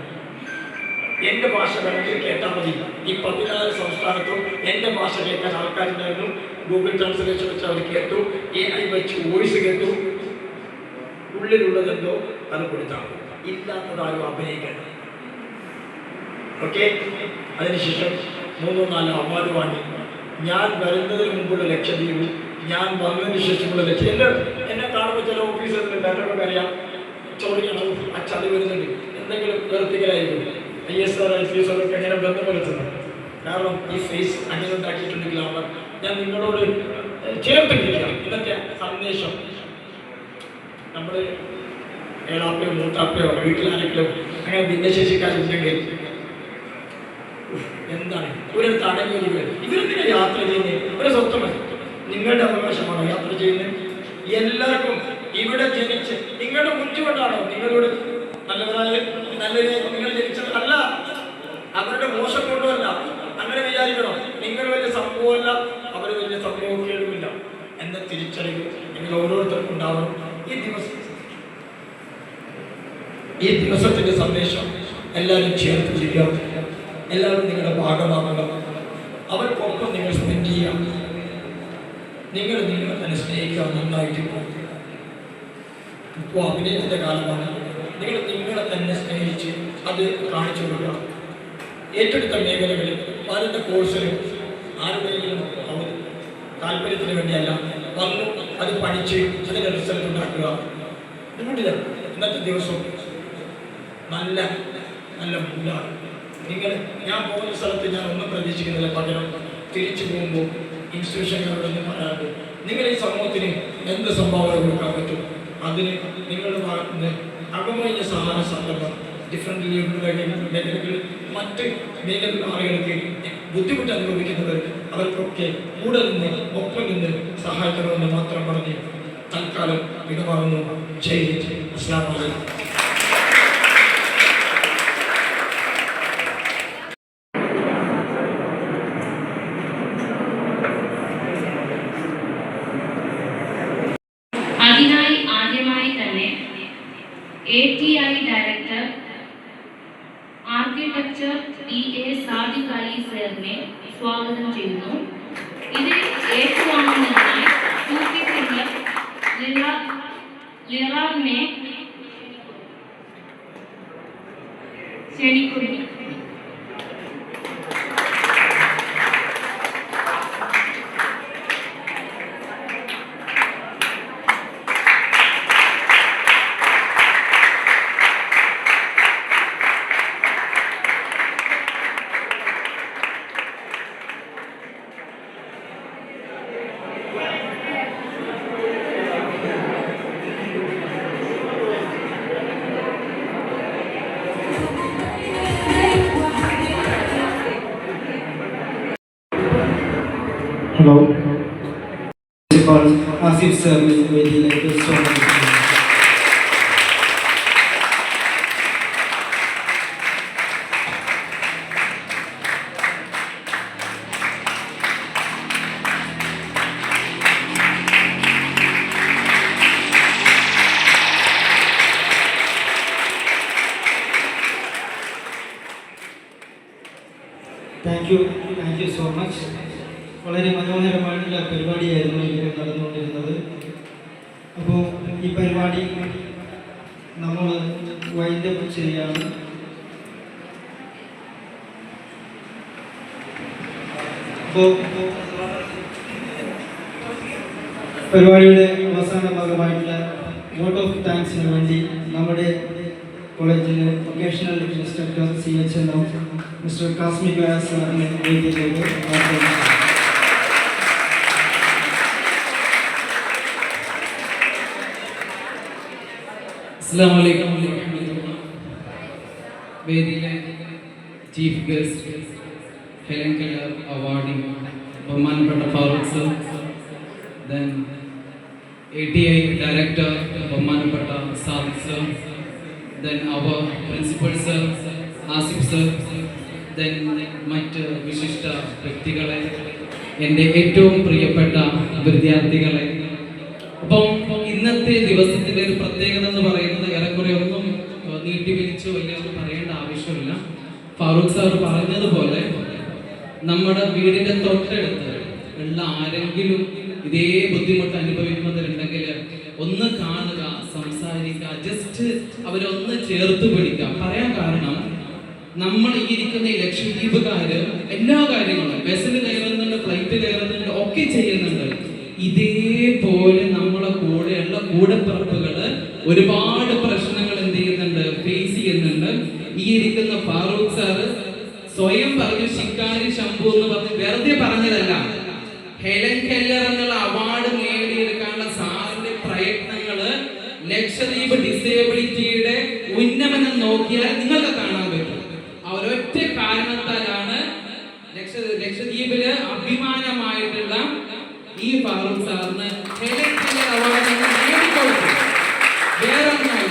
എൻ്റെ ഭാഷ വേണമെങ്കിൽ കേട്ടാൽ മതി. ഈ 14 സംസ്ഥാനത്തും എൻ്റെ ഭാഷ കേൾക്കാൻ ആൾക്കാരുണ്ടായിരുന്നു. ഗൂഗിൾ ട്രാൻസ്ലേഷൻ വെച്ച് അവർ കേട്ടു, AI വെച്ച് വോയിസ് കേട്ടു. ഉള്ളിലുള്ളതെന്തോ അത് കൊടുത്താൽ ഇല്ലാത്തതാരും അഭിനയിക്കണം. ഓക്കെ. അതിനുശേഷം 3-4 അവാർഡ് വാങ്ങി. ഞാൻ വരുന്നതിന് മുമ്പുള്ള ലക്ഷദ്വീപ്, ഞാൻ വന്നതിന് ശേഷമുള്ള ലക്ഷദ്വീപ്. എന്നെ കാണുമ്പോൾ ചില ഓഫീസേഴ്സിന് ലെറ്ററൊക്കെ അറിയാം, ചോദിക്കണം, അച്ഛത് വരുന്നുണ്ട്, എന്തെങ്കിലും വെറുപ്പിക്കലായിരിക്കും. ISR ICS ഒക്കെ എങ്ങനെ ബന്ധപ്പെടുത്തുന്നത്. കാരണം ഈ ഫേസ് അങ്ങനെ ഉണ്ടാക്കിയിട്ടുണ്ടെങ്കിൽ അവർ ഞാൻ നിങ്ങളോട് ചേർത്ത് പിടിക്കാം. ഇന്നത്തെ സന്ദേശം നമ്മൾ ഏഴാപ്പയോ മൂത്താപ്പയോ വീട്ടിലാണെങ്കിലും അങ്ങനെ ഭിന്നശേഷിക്കാരുണ്ടെങ്കിൽ എന്താണ് ഒരിടത്ത് അടങ്ങിയൊരു ഇവരെന്തിനാ യാത്ര ചെയ്യുന്നത്? ഒരു സ്വന്തമല്ല, നിങ്ങളുടെ അവകാശമാണോ യാത്ര ചെയ്യുന്നത്? എല്ലാവർക്കും ഇവിടെ ജനിച്ച് നിങ്ങളുടെ മുൻചുകൊണ്ടാണോ നിങ്ങളോട് നല്ലവരായ നിങ്ങൾ ജനിച്ചത്? അല്ല, അവരുടെ മോശം കൊണ്ടുമല്ല. അങ്ങനെ വിചാരിക്കണം. നിങ്ങൾ വലിയ സംഭവമല്ല, അവർ വലിയ സംഭവക്കേടുമില്ല എന്ന തിരിച്ചറിവ് നിങ്ങൾ ഓരോരുത്തർക്കും ഉണ്ടാവണം. ഈ ദിവസത്തിന്റെ സന്ദേശം എല്ലാവരും ചേർത്ത് ചെയ്യുക. എല്ലാവരും നിങ്ങളുടെ ഭാഗമാകുക. അവർക്കൊപ്പം നിങ്ങൾ സ്പെൻഡ് ചെയ്യാം. നിങ്ങളെ തന്നെ സ്നേഹിക്കുക. നന്നായിട്ട് ഇപ്പോൾ അഭിനയത്തിൻ്റെ കാലമാണ്. നിങ്ങളെ തന്നെ സ്നേഹിച്ച് അത് കാണിച്ചു കൊടുക്കുക. ഏറ്റെടുത്ത മേഖലകളിൽ പലരുടെ കോഴ്സിലും ആരുടെയെങ്കിലും താല്പര്യത്തിന് വേണ്ടിയല്ല, വന്നു അത് പഠിച്ച് അതിൻ്റെ റിസൾട്ട് ഉണ്ടാക്കുക. കൂടുതൽ ഇന്നത്തെ ദിവസം നല്ല നല്ല മൂഡാണ്. ഞാൻ പോകുന്ന സ്ഥലത്ത് ഞാൻ ഒന്നും പ്രതീക്ഷിക്കുന്നില്ല, പകരം തിരിച്ചു പോകുമ്പോൾ ഇൻസ്റ്റിറ്റ്യൂഷനുകളോടൊന്നും പറയാണ്ട് നിങ്ങൾ ഈ സമൂഹത്തിന് എന്ത് സംഭാവന കൊടുക്കാൻ പറ്റും അതിന് നിങ്ങളുടെ ഭാഗത്ത് നിന്ന് അകമഴിഞ്ഞ സഹായ സംഘടന ഡിഫറെൻ്റ് മേഖലകളിൽ മറ്റ് മേഖലയിലുള്ള ആളുകൾക്ക് ബുദ്ധിമുട്ട് അനുഭവിക്കുന്നവർ അവർക്കൊക്കെ കൂടെ നിന്ന് ഒപ്പം നിന്ന് സഹായിക്കണമെന്ന് മാത്രം പറഞ്ഞ് തൽക്കാലം വിടവാങ്ങുന്നു. ജയ് ഹിന്ദ്. അസ്സലാമു അലൈക്കും. അതിനായി ആദ്യമായി തന്നെ ATI director architecture PA Sadiq Ali സാറിനെ സ്വാഗതം ചെയ്യുന്നു. ഇത് ഏറ്റുവാങ്ങുന്നതിനായി ലിറാറിനെ ക്ഷണിക്കുന്നു. ഹലോ, പ്രിൻസിപ്പാൾ ആസിഫ് സാറിനെ വേദിയിലേക്ക് സ്വാഗതം ചെയ്യുന്നു. Thank you so much. വളരെ മനോഹരമായിട്ടുള്ള പരിപാടിയായിരുന്നു ഇവിടെ നടന്നുകൊണ്ടിരുന്നത്. അപ്പോൾ ഈ പരിപാടി നമ്മൾ വൈൻഡപ്പ് ചെയ്യാണ്. അപ്പോൾ പരിപാടിയുടെ അവസാന ഭാഗമായിട്ടുള്ള വോട്ട് ഓഫ് താങ്ക്സിന് വേണ്ടി നമ്മുടെ കോളേജിലെ vocational instructor CHNO Mr Kasmi Goyas സാറിനെ വേദിയിലേക്ക് ആഹ്വാനിക്കുന്നു. അസ്സലാമു അലൈക്കും. വേദിയിലെ chief guest Helen Keller awardee ബഹുമാനപ്പെട്ട Farooq sir, then ATI director ബഹുമാനപ്പെട്ട Sadiq sir, then our principal sir Asif sir, then മറ്റ് വിശിഷ്ട വ്യക്തികളെ, എൻ്റെ ഏറ്റവും പ്രിയപ്പെട്ട വിദ്യാർത്ഥികളെ. അപ്പം ഇന്നത്തെ ദിവസത്തിൻ്റെ ഒരു പ്രത്യേകത എന്ന് പറയുന്നത് ഏറെക്കുറെ ഒന്നും നീട്ടിവലിച്ചോ അല്ലെങ്കിൽ പറയേണ്ട ആവശ്യമില്ല. ഫാറൂഖ് സാർ പറഞ്ഞതുപോലെ നമ്മുടെ വീടിൻ്റെ തൊട്ടടുത്ത് ഉള്ള ആരെങ്കിലും ഇതേ ബുദ്ധിമുട്ട് അനുഭവിക്കുന്നവരുണ്ടെങ്കിൽ ഒന്ന് കാണുക, സംസാരിക്കുക, ജസ്റ്റ് അവരൊന്ന് ചേർത്ത് പിടിക്കുക. പറയാൻ കാരണം നമ്മൾ ഈ ഇരിക്കുന്ന ഈ ലക്ഷദ്വീപുകാര് എല്ലാ കാര്യങ്ങളും ബസ്സിൽ കയറുന്നുണ്ട്, ഫ്ലൈറ്റ് കയറുന്നുണ്ട്, ഒക്കെ ചെയ്യുന്നുണ്ട്. ഇതേപോലെ നമ്മളെ കൂടെയുള്ള കൂടെപ്പിറപ്പുകള് ഒരുപാട് പ്രശ്നങ്ങൾ എന്ത് ചെയ്യുന്നുണ്ട്, ഫേസ് ചെയ്യുന്നുണ്ട്. ഈ ഇരിക്കുന്ന ഫാറൂഖ് സാറ് സ്വയം പറഞ്ഞു ശിക്കാരി ശംഭു എന്ന് പറഞ്ഞ് വെറുതെ പറഞ്ഞതല്ല. ഹെലൻ കെല്ലർ എന്നുള്ള അവാർഡ് നേടിയെടുക്കാനുള്ള സാറിന്റെ പ്രയത്നങ്ങള് ലക്ഷദ്വീപ് ഡിസേബിലിറ്റിയുടെ ഉന്നമനം നോക്കിയാൽ നിങ്ങൾക്ക് കാണാൻ പറ്റും. ഒരൊറ്റ കാരണത്താലാണ് ലക്ഷദ്വീപില് അഭിമാനമായിട്ടുള്ള ഈ ഫാറൂഖ് സാറിന് ഹെലൻ കെല്ലർ അവാർഡ് നേടിക്കൊടുത്തു. വേറൊന്നായി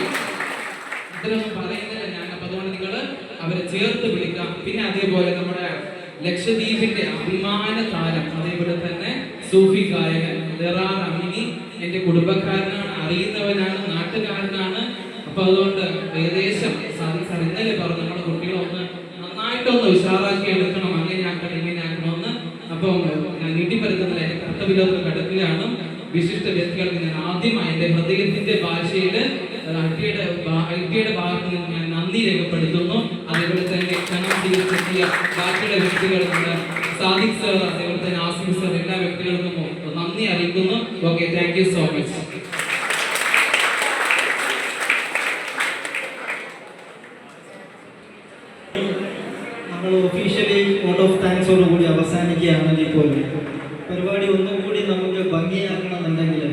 ഇത്രയൊന്നും പറയുന്നില്ല ഞാൻ. അപ്പൊ അതുകൊണ്ട് നിങ്ങൾ അവരെ ചേർത്ത് പിടിക്കാം. പിന്നെ അതേപോലെ നമ്മുടെ ലക്ഷദ്വീപിന്റെ അഭിമാന താരം, അതേപോലെ തന്നെ സൂഫി ഗായകൻ ലിറാർ അമിനി എന്റെ കുടുംബക്കാരനാണ്, അറിയുന്നവനാണ്, നാട്ടുകാരനാണ്. അപ്പൊ അതുകൊണ്ട് ഏകദേശം സാർ ഇന്നലെ പറഞ്ഞു നമ്മുടെ കുട്ടികളൊന്ന് നന്നായിട്ടൊന്ന് ഉഷാറാക്കി എടുക്കണം, അങ്ങനെ ആക്കണം, ഇങ്ങനെ ആക്കണമെന്ന്. അപ്പം ഞാൻ നീട്ടിപ്പരുത്തുന്നില്ല, എന്റെ കർത്തവ്യത്തിലൊന്ന് കിടക്കുകയാണ്. വിശിഷ്ട വ്യക്തികൾക്ക് ഞാൻ ആദ്യമായി എന്റെ ഹൃദയത്തിന്റെ ഭാഷയിൽ ഐടിയുടെ ഭാഗത്ത് നിന്ന് ഞാൻ നന്ദി രേഖപ്പെടുത്തുന്നു. അതേപോലെ തന്നെ ക്ഷണം സ്വീകരിച്ചെത്തിയ ബാക്കിയുള്ള വ്യക്തികളുണ്ട്, സാദിഖ് സർ, അതേപോലെ തന്നെ ആസിഫ് സർ, എല്ലാ വ്യക്തികൾക്കും നന്ദി അറിയിക്കുന്നു. Okay, thank you so much. നമ്മൾ ഒഫീഷ്യലി വോട്ട് ഓഫ് താങ്ക്സോടുകൂടി അവസാനിക്കുകയാണെങ്കിൽ പോലും പരിപാടി ഒന്നും കൂടി നമുക്ക് ഭംഗിയാക്കണമെന്നുണ്ടെങ്കിൽ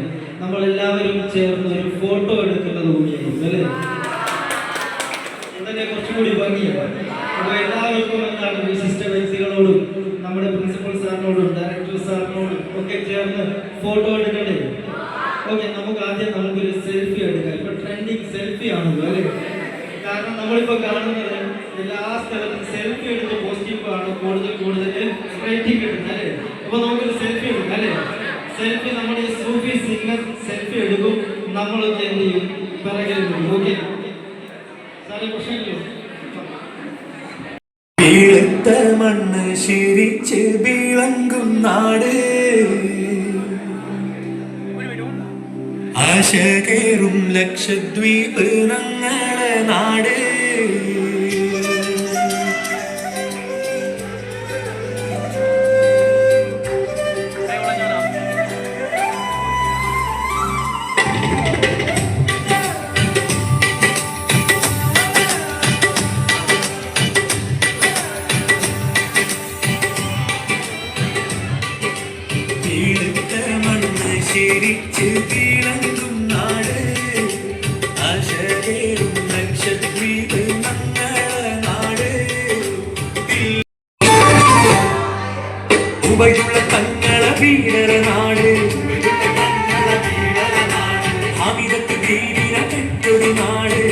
നമ്മളെല്ലാവരും ചേർന്ന് ഒരു ഫോട്ടോ എടുക്കുന്നത് കൂടിയായിരിക്കും അല്ലേ? അതന്നെ കുറച്ചുകൂടി ഭംഗിയാണ്. അപ്പോൾ എല്ലാവർക്കും എന്താണ് വിശിഷ്ട വ്യക്തികളോടും നമ്മുടെ പ്രിൻസിപ്പൽ സാറിനോടും ഡയറക്ടർ സാറിനോടും ഒക്കെ ചേർന്ന് ഫോട്ടോ എടുക്കണ്ടേ? ഓക്കെ, നമുക്കൊരു സെൽഫി എടുക്കാം. ഇപ്പൊ ട്രെൻഡിങ് സെൽഫി ആണല്ലോ അല്ലേ? കാരണം നമ്മളിപ്പോൾ കാണുന്നത് എല്ലാ സ്ഥലത്തും സെൽഫി എടുത്ത് പോസിറ്റീവ് ആണ് കൂടുതൽ റേറ്റിംഗ് കിട്ടുന്നത് അല്ലേ? അപ്പോൾ നമുക്കൊരു സെൽഫി എടുക്കാം അല്ലേ? സെൽഫി നമ്മുടെ ഈ സൂഫി സിംഗർ സെൽഫി എടുക്കും, നമ്മളൊക്കെ എന്ത് ചെയ്യും? പിറകിൽ വരും. ഓക്കെ സാറേ, പ്രശ്നമില്ലേ? വീളത്ത മണ്ണ് ശിരിച്ച് വിളങ്ങും നാട്, ആശ കേറും ലക്ഷദ്വീപ് ഞങ്ങളെ നാട്. ശരിച്ച് വിളങ്ങും നാട്, ആശകേറും ലക്ഷദ്വീപ് ഞങ്ങളെ നാട്. ഉവയുള്ള തങ്ങളെ വീടര നാട്, അമിതത്ത് ധീരിന പെട്ടൊരു നാട്.